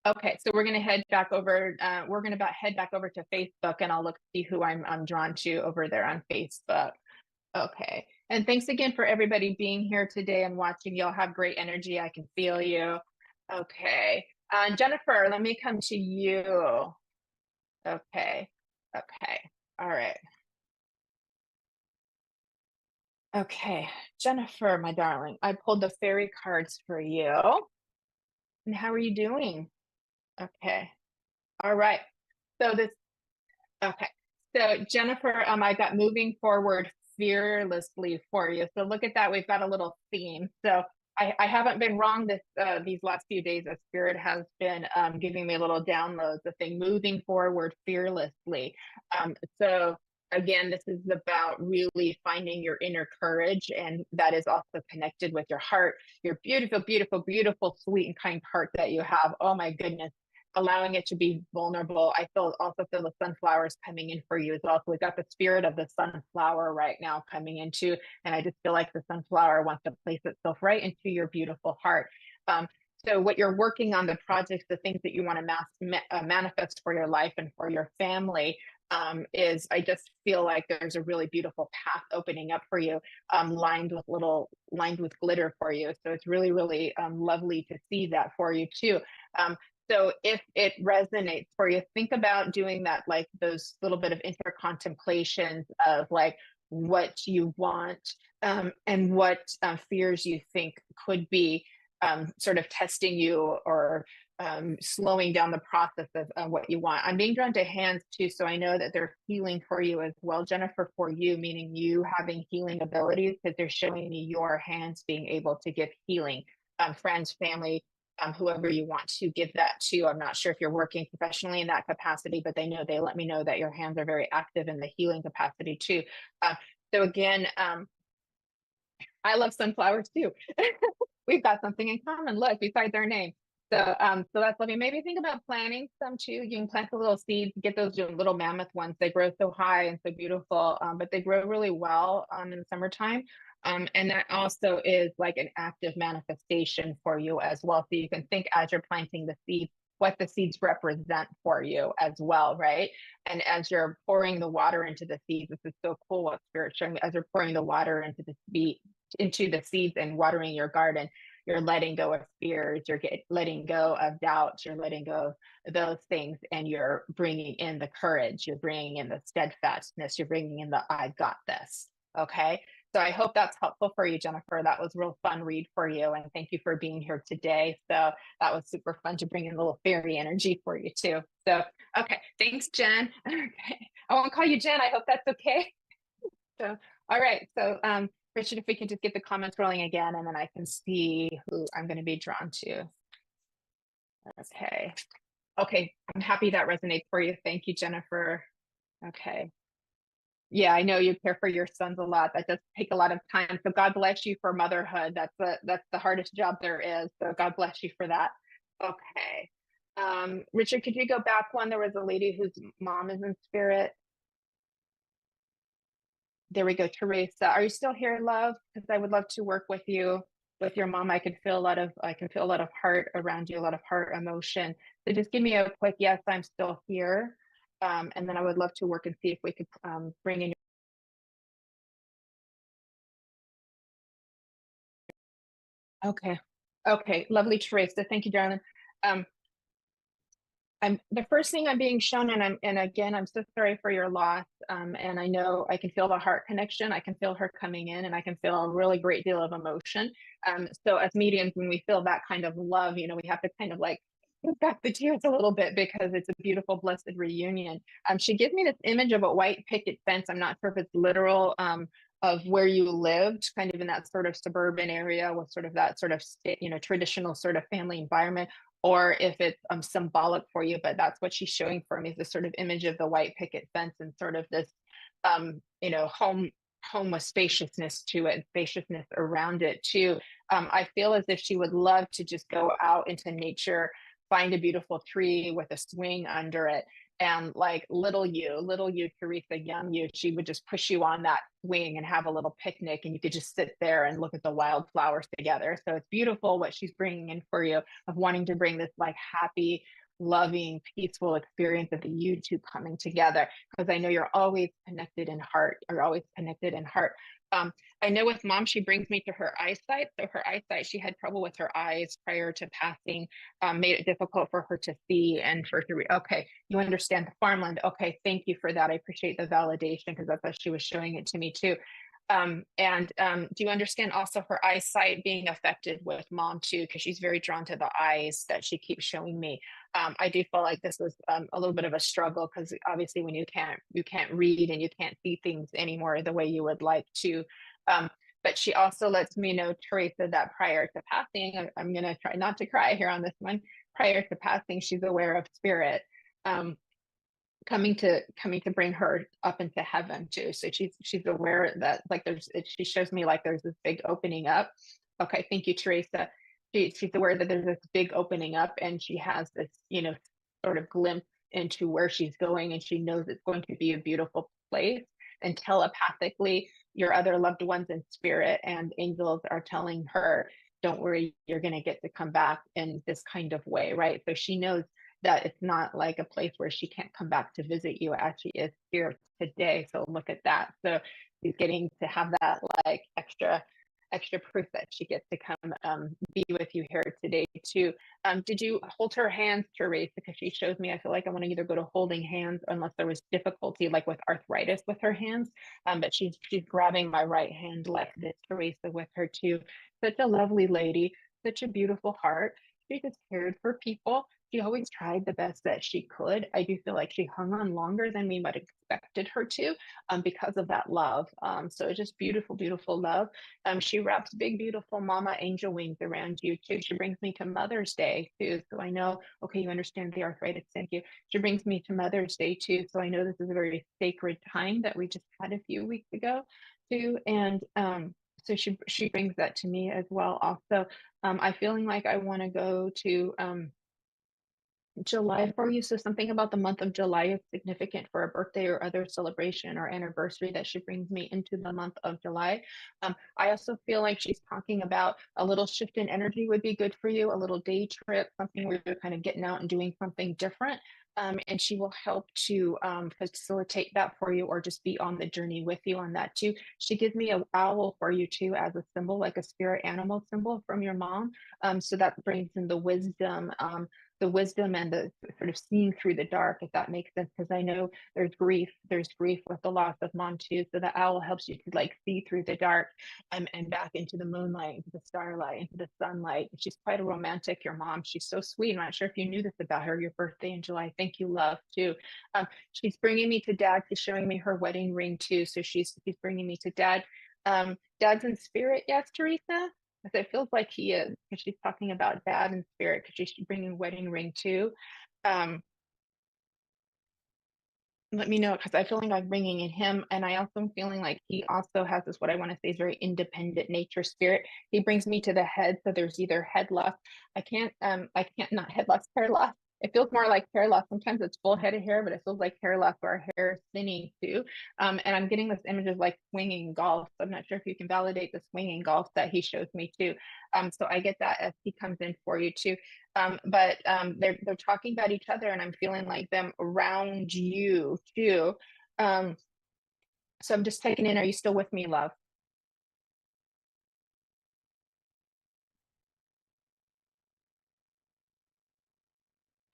Okay, so we're gonna head back over. We're gonna head back over to Facebook, and I'll look see who I'm drawn to over there on Facebook. Okay, and thanks again for everybody being here today and watching. Y'all have great energy. I can feel you. Okay, Jennifer, let me come to you. Okay, okay, all right. Okay, Jennifer, my darling, I pulled the fairy cards for you. And how are you doing? Okay. All right. So this, okay. So Jennifer, I got moving forward fearlessly for you. So look at that. We've got a little theme. So I haven't been wrong these last few days. The Spirit has been giving me little downloads, the thing moving forward fearlessly. So again, this is about really finding your inner courage, and that is also connected with your heart, your beautiful, beautiful, beautiful, sweet and kind heart that you have. Oh my goodness, allowing it to be vulnerable. I also feel the sunflowers coming in for you as well. So we've got the spirit of the sunflower right now coming into, and I just feel like the sunflower wants to place itself right into your beautiful heart. So what you're working on, the projects, the things that you want to manifest for your life and for your family, is I just feel like there's a really beautiful path opening up for you, lined with glitter for you. So it's really, really lovely to see that for you too. So if it resonates for you, think about doing that, like those little bit of inner contemplations of like what you want, and what fears you think could be sort of testing you or slowing down the process of what you want. I'm being drawn to hands too, so I know that they're healing for you as well, Jennifer, for you, meaning you having healing abilities, because they're showing me your hands being able to give healing, friends, family, whoever you want to give that to. I'm not sure if you're working professionally in that capacity, but they let me know that your hands are very active in the healing capacity too. So again, I love sunflowers too. We've got something in common. Look, besides our name. So that's lovely. Maybe think about planting some too. You can plant the little seeds, get those little mammoth ones. They grow so high and so beautiful, but they grow really well in the summertime. And that also is like an active manifestation for you as well. So you can think as you're planting the seeds, what the seeds represent for you as well, right? And as you're pouring the water into the seeds, this is so cool what Spirit's showing me. As you're pouring the water into the seeds and watering your garden, you're letting go of fears, letting go of doubts, you're letting go of those things, and you're bringing in the courage, you're bringing in the steadfastness, you're bringing in the I got this. Okay. So I hope that's helpful for you, Jennifer. That was a real fun read for you. And thank you for being here today. So that was super fun to bring in a little fairy energy for you too. So, okay. Thanks, Jen. Okay. I won't call you Jen. I hope that's okay. So, all right. So, Richard, if we can just get the comments rolling again, and then I can see who I'm going to be drawn to. Okay. Okay. I'm happy that resonates for you. Thank you, Jennifer. Okay. Yeah, I know you care for your sons a lot. That does take a lot of time. So God bless you for motherhood. That's the hardest job there is. So God bless you for that. Okay. Richard, could you go back one? There was a lady whose mom is in spirit. There we go, Teresa. Are you still here, love? Because I would love to work with you, with your mom. I can feel a lot of heart around you, a lot of heart emotion. So just give me a quick yes, I'm still here. And then I would love to work and see if we could bring in. Okay. Okay. Lovely, Teresa. Thank you, darling. Um, I'm the first thing I'm being shown, and again, I'm so sorry for your loss. And I know I can feel the heart connection. I can feel her coming in, and I can feel a really great deal of emotion. So as mediums, when we feel that kind of love, we have to kind of like back the tears a little bit because it's a beautiful, blessed reunion. She gives me this image of a white picket fence. I'm not sure if it's literal. Of where you lived, kind of in that sort of suburban area with sort of that sort of traditional sort of family environment, or if it's symbolic for you, but that's what she's showing for me, is this sort of image of the white picket fence and sort of this home with spaciousness to it, spaciousness around it too. I feel as if she would love to just go out into nature, find a beautiful tree with a swing under it, and like little you, Teresa, young you, she would just push you on that swing and have a little picnic, and you could just sit there and look at the wildflowers together. So it's beautiful what she's bringing in for you, of wanting to bring this like happy, loving, peaceful experience of the you two coming together. Because I know you're always connected in heart. You're always connected in heart. I know with mom, she brings me to her eyesight. So her eyesight, she had trouble with her eyes prior to passing, made it difficult for her to see and for her to okay, you understand the farmland. Okay, thank you for that. I appreciate the validation because that's how she was showing it to me too. Do you understand also her eyesight being affected with mom too? Because she's very drawn to the eyes that she keeps showing me. I do feel like this was a little bit of a struggle because obviously when you can't read and you can't see things anymore the way you would like to. Um, but she also lets me know, Teresa, that prior to passing, I'm going to try not to cry here on this one. Prior to passing, she's aware of spirit. Coming to bring her up into heaven too. So she's aware that like she shows me like there's this big opening up. Okay, thank you, Teresa. She's aware that there's this big opening up, and she has this, sort of glimpse into where she's going, and she knows it's going to be a beautiful place. And telepathically, your other loved ones in spirit and angels are telling her, don't worry, you're going to get to come back in this kind of way, right? So she knows that it's not like a place where she can't come back to visit you, as she is here today. So look at that. So she's getting to have that like extra proof that she gets to come be with you here today too. Did you hold her hands, Teresa? Because she shows me, I feel like I want to either go to holding hands unless there was difficulty like with arthritis with her hands. But she's grabbing my right hand like this, Teresa, with her too. Such a lovely lady, such a beautiful heart. She just cared for people. She always tried the best that she could. I do feel like she hung on longer than we might have expected her to, because of that love. So just beautiful, beautiful love. She wraps big, beautiful mama angel wings around you too. She brings me to Mother's Day too. So I know, okay, you understand the arthritis. Thank you. She brings me to Mother's Day too. So I know this is a very sacred time that we just had a few weeks ago too. And so she brings that to me as well. Also, I feeling like I want to go to July for you. So something about the month of July is significant for a birthday or other celebration or anniversary that she brings me into the month of July. I also feel like she's talking about a little shift in energy would be good for you, a little day trip, something where you're kind of getting out and doing something different. And she will help to facilitate that for you, or just be on the journey with you on that too. She gives me an owl for you too as a symbol, like a spirit animal symbol from your mom. So that brings in the wisdom and the sort of seeing through the dark, if that makes sense, because I know there's grief with the loss of mom too. So the owl helps you to like see through the dark, and back into the moonlight, into the starlight, into the sunlight. She's quite a romantic, your mom. She's so sweet. I'm not sure if you knew this about her, your birthday in July. Thank you, love, too. She's bringing me to dad. She's showing me her wedding ring too. So she's bringing me to dad. Dad's in spirit, yes, Teresa? Because it feels like he is, because she's talking about dad in spirit, because she's bringing wedding ring too. Um, let me know, because I feel like I'm bringing in him, and I also am feeling like he also has this, what I want to say is very independent nature spirit. He brings me to the head, so there's either head loss. I can't not head loss, hair loss. It feels more like hair loss. Sometimes it's full head of hair, but it feels like hair loss or hair is thinning too. And I'm getting this image of like swinging golf. So I'm not sure if you can validate the swinging golf that he shows me too. So I get that as he comes in for you too. But they're talking about each other, and I'm feeling like them around you too. Um, so I'm just taking in, are you still with me, love?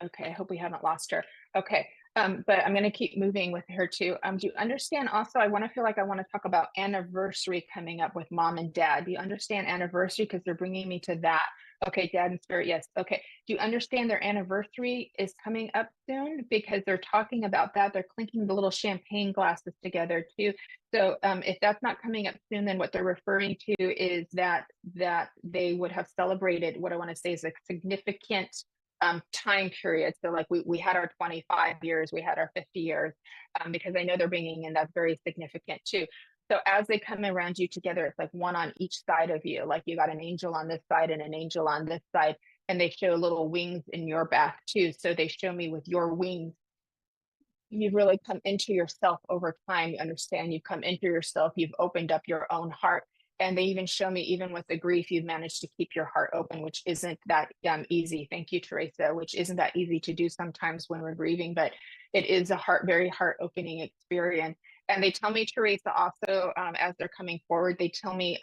Okay, I hope we haven't lost her. Okay, but I'm going to keep moving with her too. Do you understand also, I want to feel like I want to talk about anniversary coming up with mom and dad. Do you understand anniversary? Because they're bringing me to that. Okay, dad and spirit, yes. Okay, do you understand their anniversary is coming up soon? Because they're talking about that. They're clinking the little champagne glasses together too. So if that's not coming up soon, then what they're referring to is that they would have celebrated what I want to say is a significant time period. So like we had our 25 years, we had our 50 years, because I know they're bringing in that's very significant too. So as they come around you together, it's like one on each side of you. Like you got an angel on this side and an angel on this side, and they show little wings in your back too. So they show me with your wings, you've really come into yourself over time. You understand, you've come into yourself, you've opened up your own heart. And they even show me, even with the grief, you've managed to keep your heart open, which isn't that easy. Thank you, Teresa, which isn't that easy to do sometimes when we're grieving, but it is a very heart opening experience. And they tell me, Teresa, also, as they're coming forward, they tell me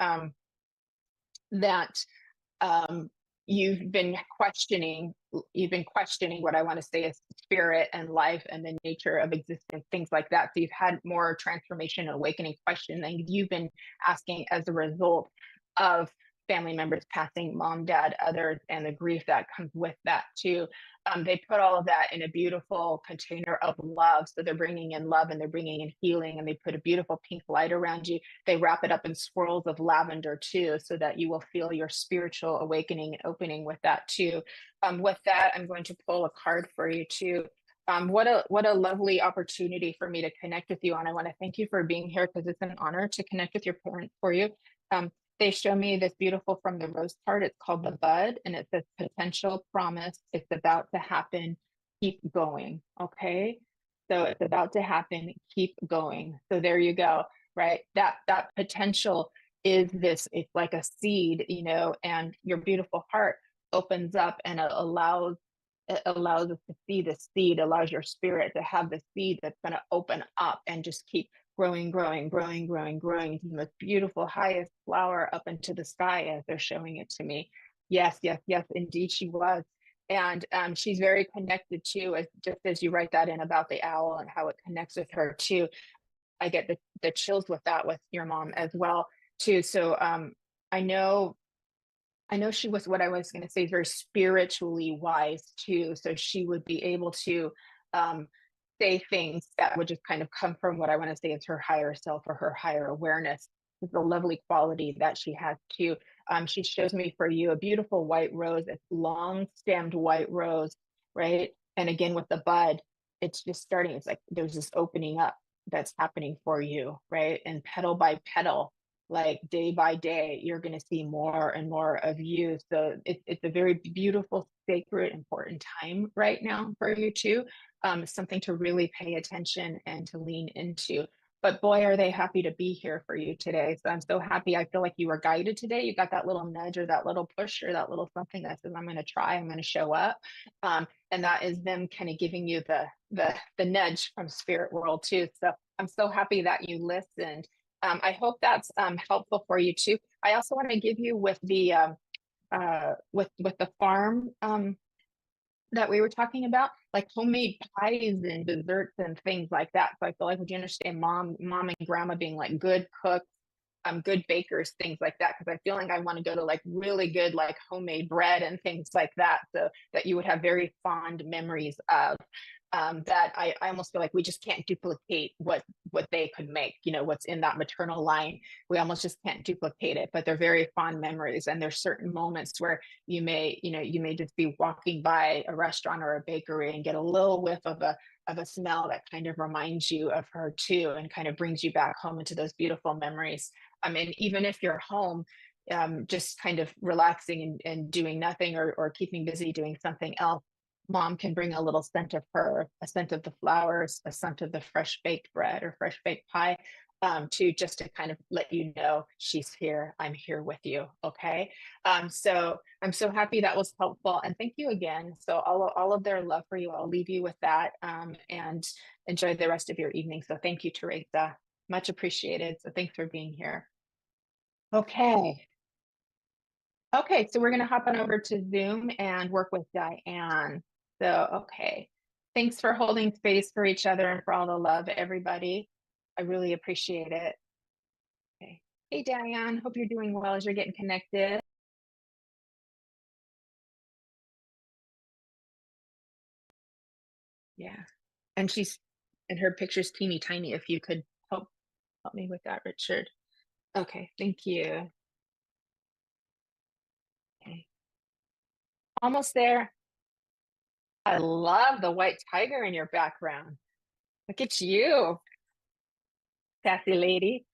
that um, you've been questioning what I want to say is spirit and life and the nature of existence, things like that. So you've had more transformation and awakening question than you've been asking as a result of family members passing, mom, dad, others, and the grief that comes with that too. They put all of that in a beautiful container of love. So they're bringing in love and they're bringing in healing, and they put a beautiful pink light around you. They wrap it up in swirls of lavender too, so that you will feel your spiritual awakening and opening with that too. With that, I'm going to pull a card for you too. What a lovely opportunity for me to connect with you, and I want to thank you for being here, because it's an honor to connect with your parents for you. They show me this beautiful from the rose card. It's called the bud, and it says potential, promise, it's about to happen, keep going. Okay, so it's about to happen, keep going. So there you go. Right, that potential is this, it's like a seed, and your beautiful heart opens up and it allows us to see the seed, allows your spirit to have the seed that's going to open up and just keep growing, growing, growing, growing, growing to the most beautiful, highest flower up into the sky as they're showing it to me. Yes, yes, yes, indeed she was. And she's very connected too, just as you write that in about the owl and how it connects with her too. I get the chills with that with your mom as well too. So I know she was, what I was going to say, very spiritually wise too. So she would be able to um, say things that would just kind of come from what I want to say is her higher self or her higher awareness. It's a lovely quality that she has too. She shows me for you a beautiful white rose, a long stemmed white rose, right? And again, with the bud, it's just starting. It's like there's this opening up that's happening for you, right? And petal by petal, like day by day, you're going to see more and more of you. So it's a very beautiful, sacred, important time right now for you too. Something to really pay attention and to lean into. But boy, are they happy to be here for you today. So I'm so happy. I feel like you were guided today. You got that little nudge or that little push or that little something that says, I'm going to try, I'm going to show up. And that is them kind of giving you the nudge from spirit world too. So I'm so happy that you listened. I hope that's helpful for you too. I also want to give you with the with the farm that we were talking about, like homemade pies and desserts and things like that. So I feel like, would you understand mom and grandma being like good cooks, good bakers, things like that? Because I feel like I want to go to like really good like homemade bread and things like that, so that you would have very fond memories of. that I almost feel like we just can't duplicate what they could make, what's in that maternal line. We almost just can't duplicate it, but they're very fond memories. And there's certain moments where you may just be walking by a restaurant or a bakery and get a little whiff of a smell that kind of reminds you of her too, and kind of brings you back home into those beautiful memories. I mean, even if you're home, just kind of relaxing and doing nothing, or keeping busy doing something else, mom can bring a little scent of her, a scent of the flowers, a scent of the fresh baked bread or fresh baked pie, just to kind of let you know she's here. I'm here with you. Okay. So I'm so happy that was helpful. And thank you again. So all of their love for you, I'll leave you with that, and enjoy the rest of your evening. So thank you, Teresa. Much appreciated. So thanks for being here. Okay. Okay, so we're going to hop on over to Zoom and work with Diane. So, okay. Thanks for holding space for each other and for all the love, everybody. I really appreciate it. Okay. Hey, Diane, hope you're doing well as you're getting connected. Yeah. And her picture's teeny tiny. If you could help me with that, Richard. Okay, thank you. Okay. Almost there. I love the white tiger in your background. Look at you, sassy lady.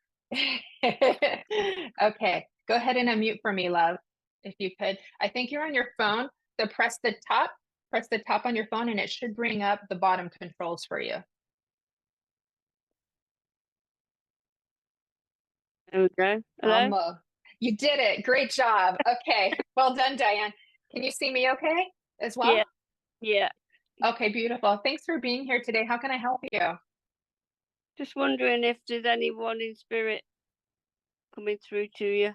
Okay, go ahead and unmute for me, love, if you could. I think you're on your phone, so press the top on your phone, and it should bring up the bottom controls for you. There we go. Hello? You did it. Great job. Okay, well done, Diane. Can you see me okay as well? Yeah. Yeah. Okay, beautiful. Thanks for being here today. How can I help you? Just wondering if there's anyone in spirit coming through to you.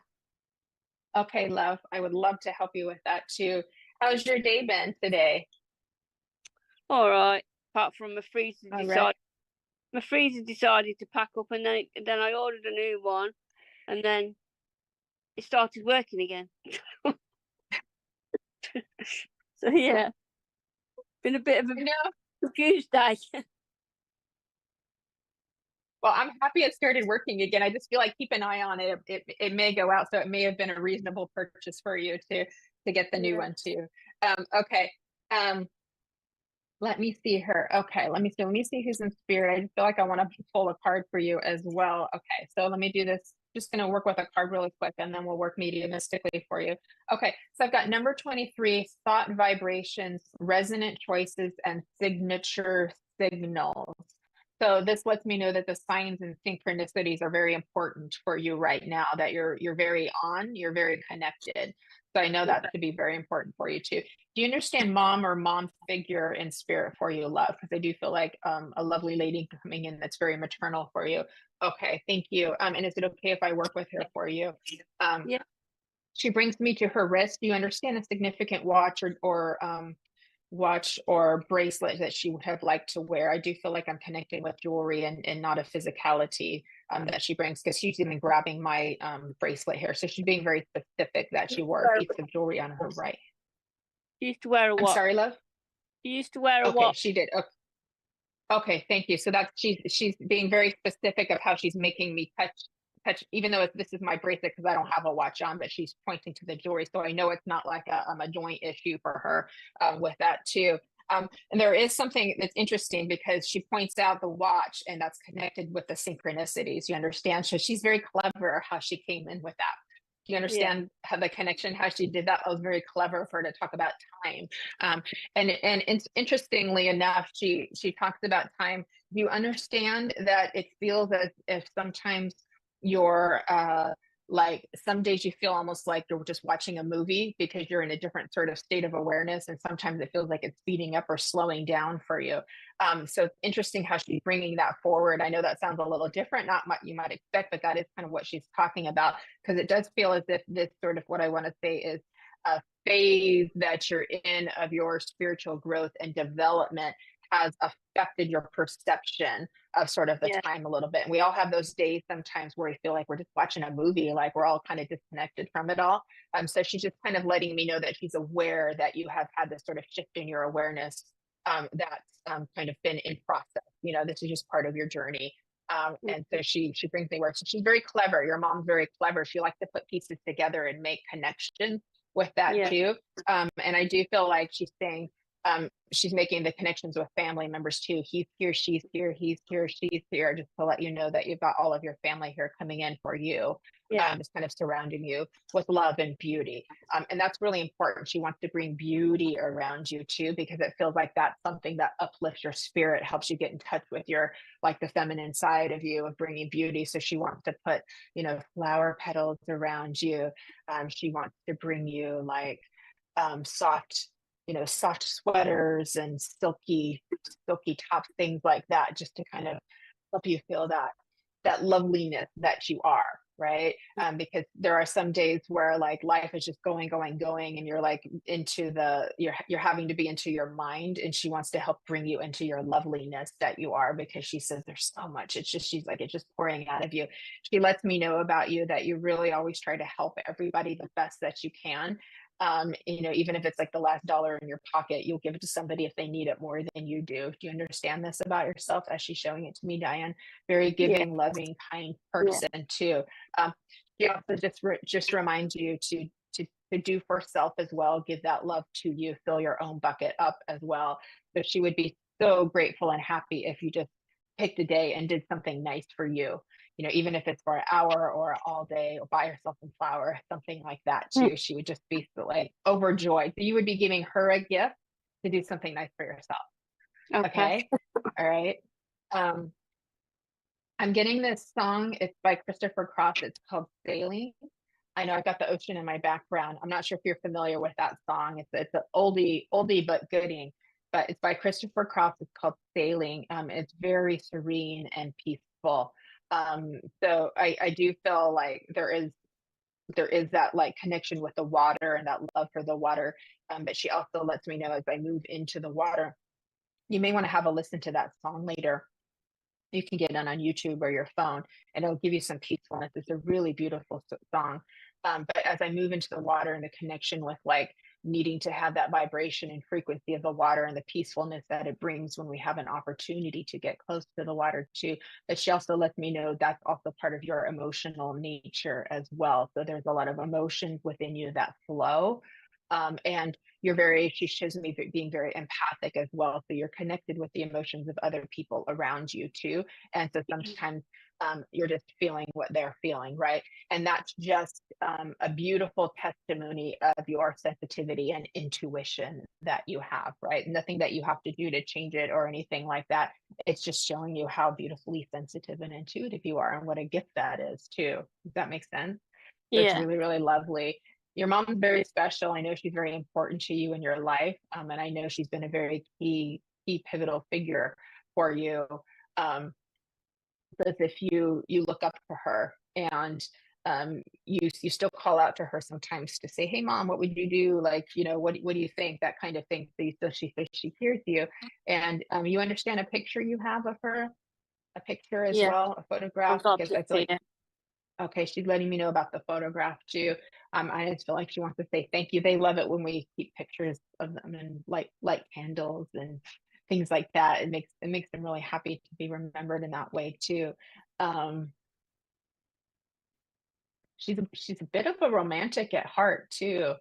Okay, love. I would love to help you with that too. How's your day been today? All right. Apart from my freezer All decided, right. my freezer decided to pack up, and then I ordered a new one, and then it started working again. So yeah, been a bit of a confused day. Well, I'm happy it started working again. I just feel like keep an eye on it. It may go out, so it may have been a reasonable purchase for you to get the new one too. Okay. Let me see her. Okay, let me see who's in spirit. I just feel like I want to pull a card for you as well. Okay, so let me do this. Just going to work with a card really quick, and then we'll work mediumistically for you. Okay, so I've got number 23, thought vibrations, resonant choices, and signature signals. So this lets me know that the signs and synchronicities are very important for you right now, that you're very on, you're very connected. So I know that to be very important for you too. Do you understand mom or mom figure in spirit for you, love? Because I do feel like a lovely lady coming in that's very maternal for you. Okay, thank you. And is it okay if I work with her for you? Yeah. She brings me to her wrist. Do you understand a significant watch or bracelet that she would have liked to wear? I do feel like I'm connecting with jewelry and not a physicality that she brings, because she's even grabbing my bracelet here. So she's being very specific that she wore a piece of jewelry on her right. She used to wear a watch. I'm sorry, love? She used to wear a Okay, watch. she did. Okay, thank you. So that's she's being very specific of how she's making me touch, even though this is my bracelet because I don't have a watch on, but she's pointing to the jewelry. So I know it's not like a joint issue for her with that too. And there is something that's interesting because she points out the watch, and that's connected with the synchronicities. You understand? So she's very clever how she came in with that. Do you understand how the connection, how she did that? That was very clever for her to talk about time. And interestingly enough, she talks about time. Do you understand that it feels as if sometimes you're like some days you feel almost like you're just watching a movie because you're in a different sort of state of awareness, and sometimes it feels like it's speeding up or slowing down for you. So it's interesting how she's bringing that forward. I know that sounds a little different, not what you might expect, but that is kind of what she's talking about, because it does feel as if this sort of, what I want to say is, a phase that you're in of your spiritual growth and development has affected your perception of sort of the time a little bit. And we all have those days sometimes where we feel like we're just watching a movie, like we're all kind of disconnected from it all. So she's just kind of letting me know that she's aware that you have had this sort of shift in your awareness that's kind of been in process. You know, this is just part of your journey. And so she brings me work. So she's very clever. Your mom's very clever. She likes to put pieces together and make connections with that Yeah. too. And I do feel like she's saying, she's making the connections with family members too. He's here, she's here, he's here, she's here, just to let you know that you've got all of your family here coming in for you. Yeah. Just kind of surrounding you with love and beauty. And that's really important. She wants to bring beauty around you too, because it feels like that's something that uplifts your spirit, helps you get in touch with your, like the feminine side of you of bringing beauty. So she wants to put, you know, flower petals around you. She wants to bring you like soft, you know, soft sweaters and silky tops, things like that, just to kind of help you feel that loveliness that you are, right? Because there are some days where like life is just going, and you're like into you're having to be into your mind, and she wants to help bring you into your loveliness that you are, because she says there's so much. It's just, she's like, it's just pouring out of you. She lets me know about you that you really always try to help everybody the best that you can. You know, even if it's like the last dollar in your pocket, you'll give it to somebody if they need it more than you do. Do you understand this about yourself as she's showing it to me, Diane? Very giving, loving, kind person too. She also just reminds you to do for self as well. Give that love to you. Fill your own bucket up as well. So she would be so grateful and happy if you just picked a day and did something nice for you. You know, even if it's for an hour or all day, or buy herself some flour, something like that too. She would just be so, like overjoyed. So you would be giving her a gift to do something nice for yourself. Okay. All right. I'm getting this song. It's by Christopher Cross. It's called Sailing. I know I've got the ocean in my background. I'm not sure if you're familiar with that song. It's an oldie but goodie, but it's by Christopher Cross. It's called Sailing. It's very serene and peaceful. So I do feel like there is that like connection with the water and that love for the water. But she also lets me know as I move into the water, you may want to have a listen to that song later. You can get it on YouTube or your phone, and it'll give you some peacefulness. It's a really beautiful song. But as I move into the water and the connection with like needing to have that vibration and frequency of the water and the peacefulness that it brings when we have an opportunity to get close to the water too. But she also lets me know that's also part of your emotional nature as well. So there's a lot of emotions within you that flow. And she shows me being very empathic as well. So you're connected with the emotions of other people around you too. And so sometimes you're just feeling what they're feeling, right? And that's just a beautiful testimony of your sensitivity and intuition that you have, right? Nothing that you have to do to change it or anything like that. It's just showing you how beautifully sensitive and intuitive you are, and what a gift that is too. Does that make sense? So it's really, really lovely. Your mom's very special. I know she's very important to you in your life. And I know she's been a very key pivotal figure for you. As if you look up to her, and you still call out to her sometimes to say, hey mom, what would you do? Like, you know, what do you think? That kind of thing. So she says she hears you. And you understand a picture you have of her, a picture as well, a photograph, because I feel like, okay, she's letting me know about the photograph too. I just feel like she wants to say thank you. They love it when we keep pictures of them and light candles and things like that. It makes them really happy to be remembered in that way too. She's a bit of a romantic at heart too.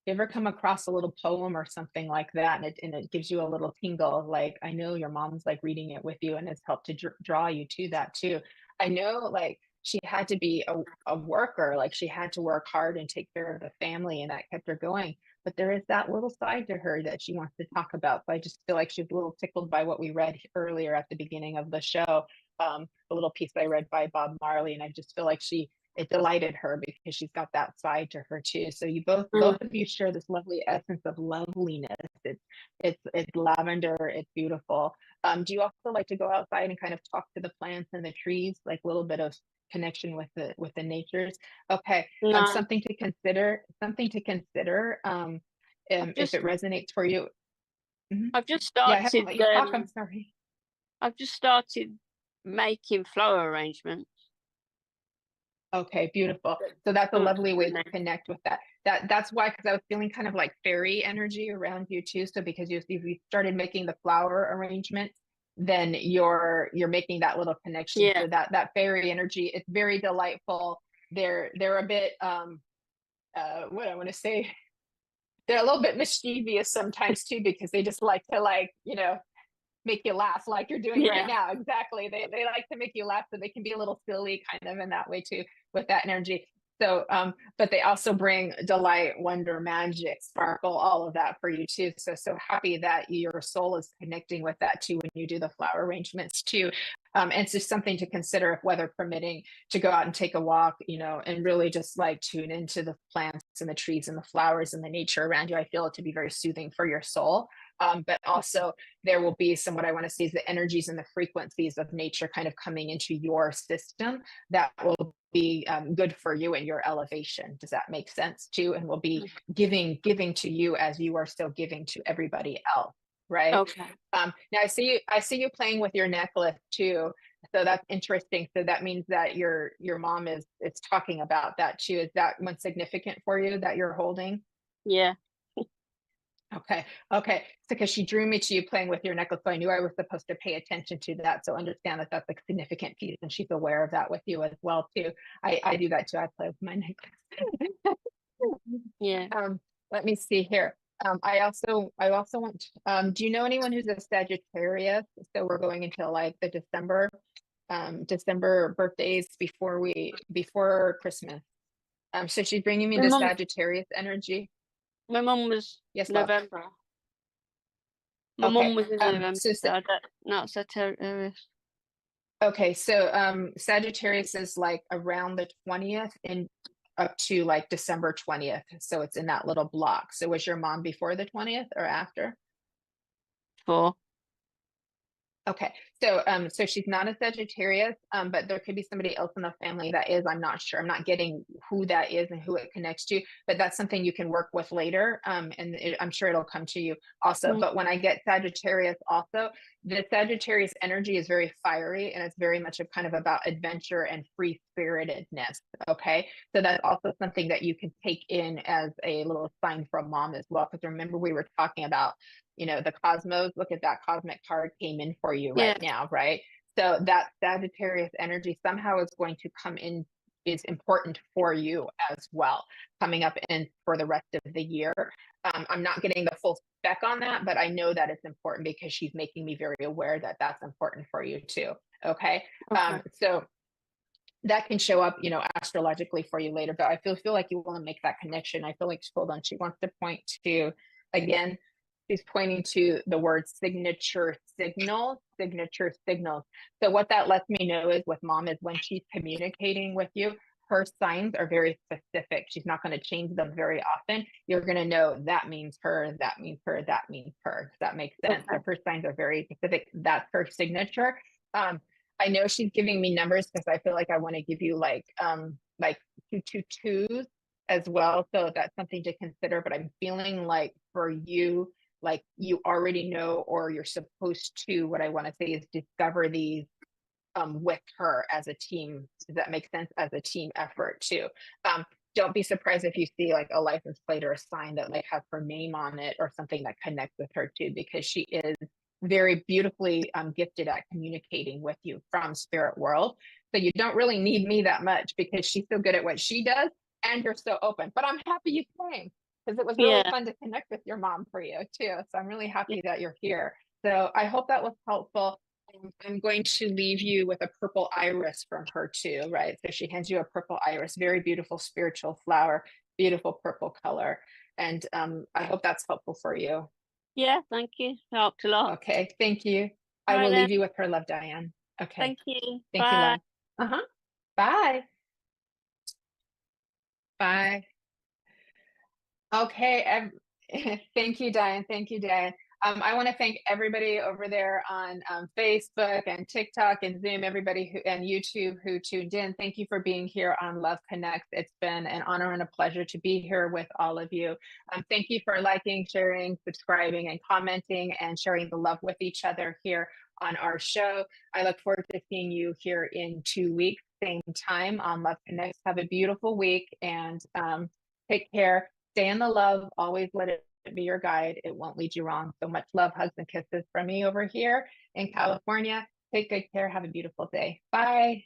You ever come across a little poem or something like that, and it gives you a little tingle? Like, I know your mom's like reading it with you, and it's helped to draw you to that too. I know, like, she had to be a worker, like she had to work hard and take care of the family, and that kept her going. But there is that little side to her that she wants to talk about. So I just feel like she's a little tickled by what we read earlier at the beginning of the show, a little piece I read by Bob Marley, and I just feel like it delighted her because she's got that side to her too. So you both of you share this lovely essence of loveliness. It's lavender, it's beautiful. Do you also like to go outside and kind of talk to the plants and the trees, like a little bit of connection with the natures? Okay. Something to consider, if it resonates for you. I've just started I'm sorry. I've just started making flower arrangements. Okay, beautiful. So that's a lovely way to connect with that. that's why, because I was feeling kind of like fairy energy around you too. So because you started making the flower arrangement, then you're making that little connection. Yeah. So that fairy energy, it's very delightful. They're a bit what I want to say, they're a little bit mischievous sometimes too, because they just like to, like, make you laugh like you're doing right Yeah. now. Exactly. They like to make you laugh, so they can be a little silly kind of in that way too, with that energy. So, but they also bring delight, wonder, magic, sparkle, all of that for you too. So happy that your soul is connecting with that too when you do the flower arrangements too. And it's just something to consider, if weather permitting, to go out and take a walk, and really just like tune into the plants and the trees and the flowers and the nature around you. I feel it to be very soothing for your soul. But also there will be some, what I want to see is the energies and the frequencies of nature kind of coming into your system that will be good for you and your elevation. Does that make sense too? And will be giving to you as you are still giving to everybody else, right? Okay. Now I see you playing with your necklace too. So that's interesting. So that means that your mom is talking about that too. Is that one significant for you that you're holding? Yeah. Okay. So because she drew me to you playing with your necklace, so I knew I was supposed to pay attention to that. So understand that that's a significant piece, and she's aware of that with you as well too. I do that too. I play with my necklace. Yeah. Let me see here. I also want. Do you know anyone who's a Sagittarius? So we're going into like the December birthdays before Christmas. So she's bringing me My the mum, Sagittarius energy. my mum was Yes, love. November. My Okay. mum was in November, So so I don't, not Sagittarius. okay, so Sagittarius is like around the 20th and up to like December 20th. So it's in that little block. So was your mom before the 20th or after? 4. Okay, so she's not a Sagittarius, but there could be somebody else in the family that is. I'm not sure. I'm not getting who that is and who it connects to, but that's something you can work with later. And I'm sure it'll come to you also. Mm. But when I get Sagittarius, also the Sagittarius energy is very fiery, and it's very much a kind of about adventure and free spiritedness. Okay, so that's also something that you can take in as a little sign from mom as well. Because remember, we were talking about the cosmos. Look at that cosmic card came in for you right now, right? So that Sagittarius energy somehow is going to come in, is important for you as well, coming up in for the rest of the year. I'm not getting the full spec on that, but I know that it's important because she's making me very aware that that's important for you too. Okay. So that can show up, astrologically for you later, but I feel like you want to make that connection. I feel like, hold on, she wants to point to, again, she's pointing to the word signature signals. So what that lets me know is with mom is when she's communicating with you, her signs are very specific. She's not going to change them very often. You're going to know that means her, that means her, that means her. Does that make sense? Okay. So her signs are very specific. That's her signature. I know she's giving me numbers because I feel like I want to give you like 222s as well. So that's something to consider. But I'm feeling like for you, like you already know, or you're supposed to, what I want to say is discover these with her as a team. Does that make sense? As a team effort too. Don't be surprised if you see like a license plate or a sign that like has her name on it or something that connects with her too, because she is very beautifully gifted at communicating with you from spirit world. So you don't really need me that much because she's so good at what she does and you're so open. But I'm happy you came because it was really Yeah. fun to connect with your mom for you too. So I'm really happy that you're here. So I hope that was helpful. I'm going to leave you with a purple iris from her too, right? So she hands you a purple iris, very beautiful spiritual flower, beautiful purple color. And I hope that's helpful for you. Yeah, thank you. Helped a lot. Okay, thank you. I All will right leave then. you with her, love, Diane. Okay, Thank you. thank you, Bye. love. Uh-huh. Bye. Bye. Okay, thank you, Diane. Thank you, Diane. I want to thank everybody over there on Facebook and TikTok and Zoom, everybody who and YouTube who tuned in. Thank you for being here on Love Connects. It's been an honor and a pleasure to be here with all of you. Thank you for liking, sharing, subscribing, and commenting and sharing the love with each other here on our show. I look forward to seeing you here in 2 weeks, same time on Love Connects. Have a beautiful week and take care. stay in the love, always let it be your guide. It won't lead you wrong. So much love, hugs, and kisses from me over here in California. Take good care. Have a beautiful day. Bye.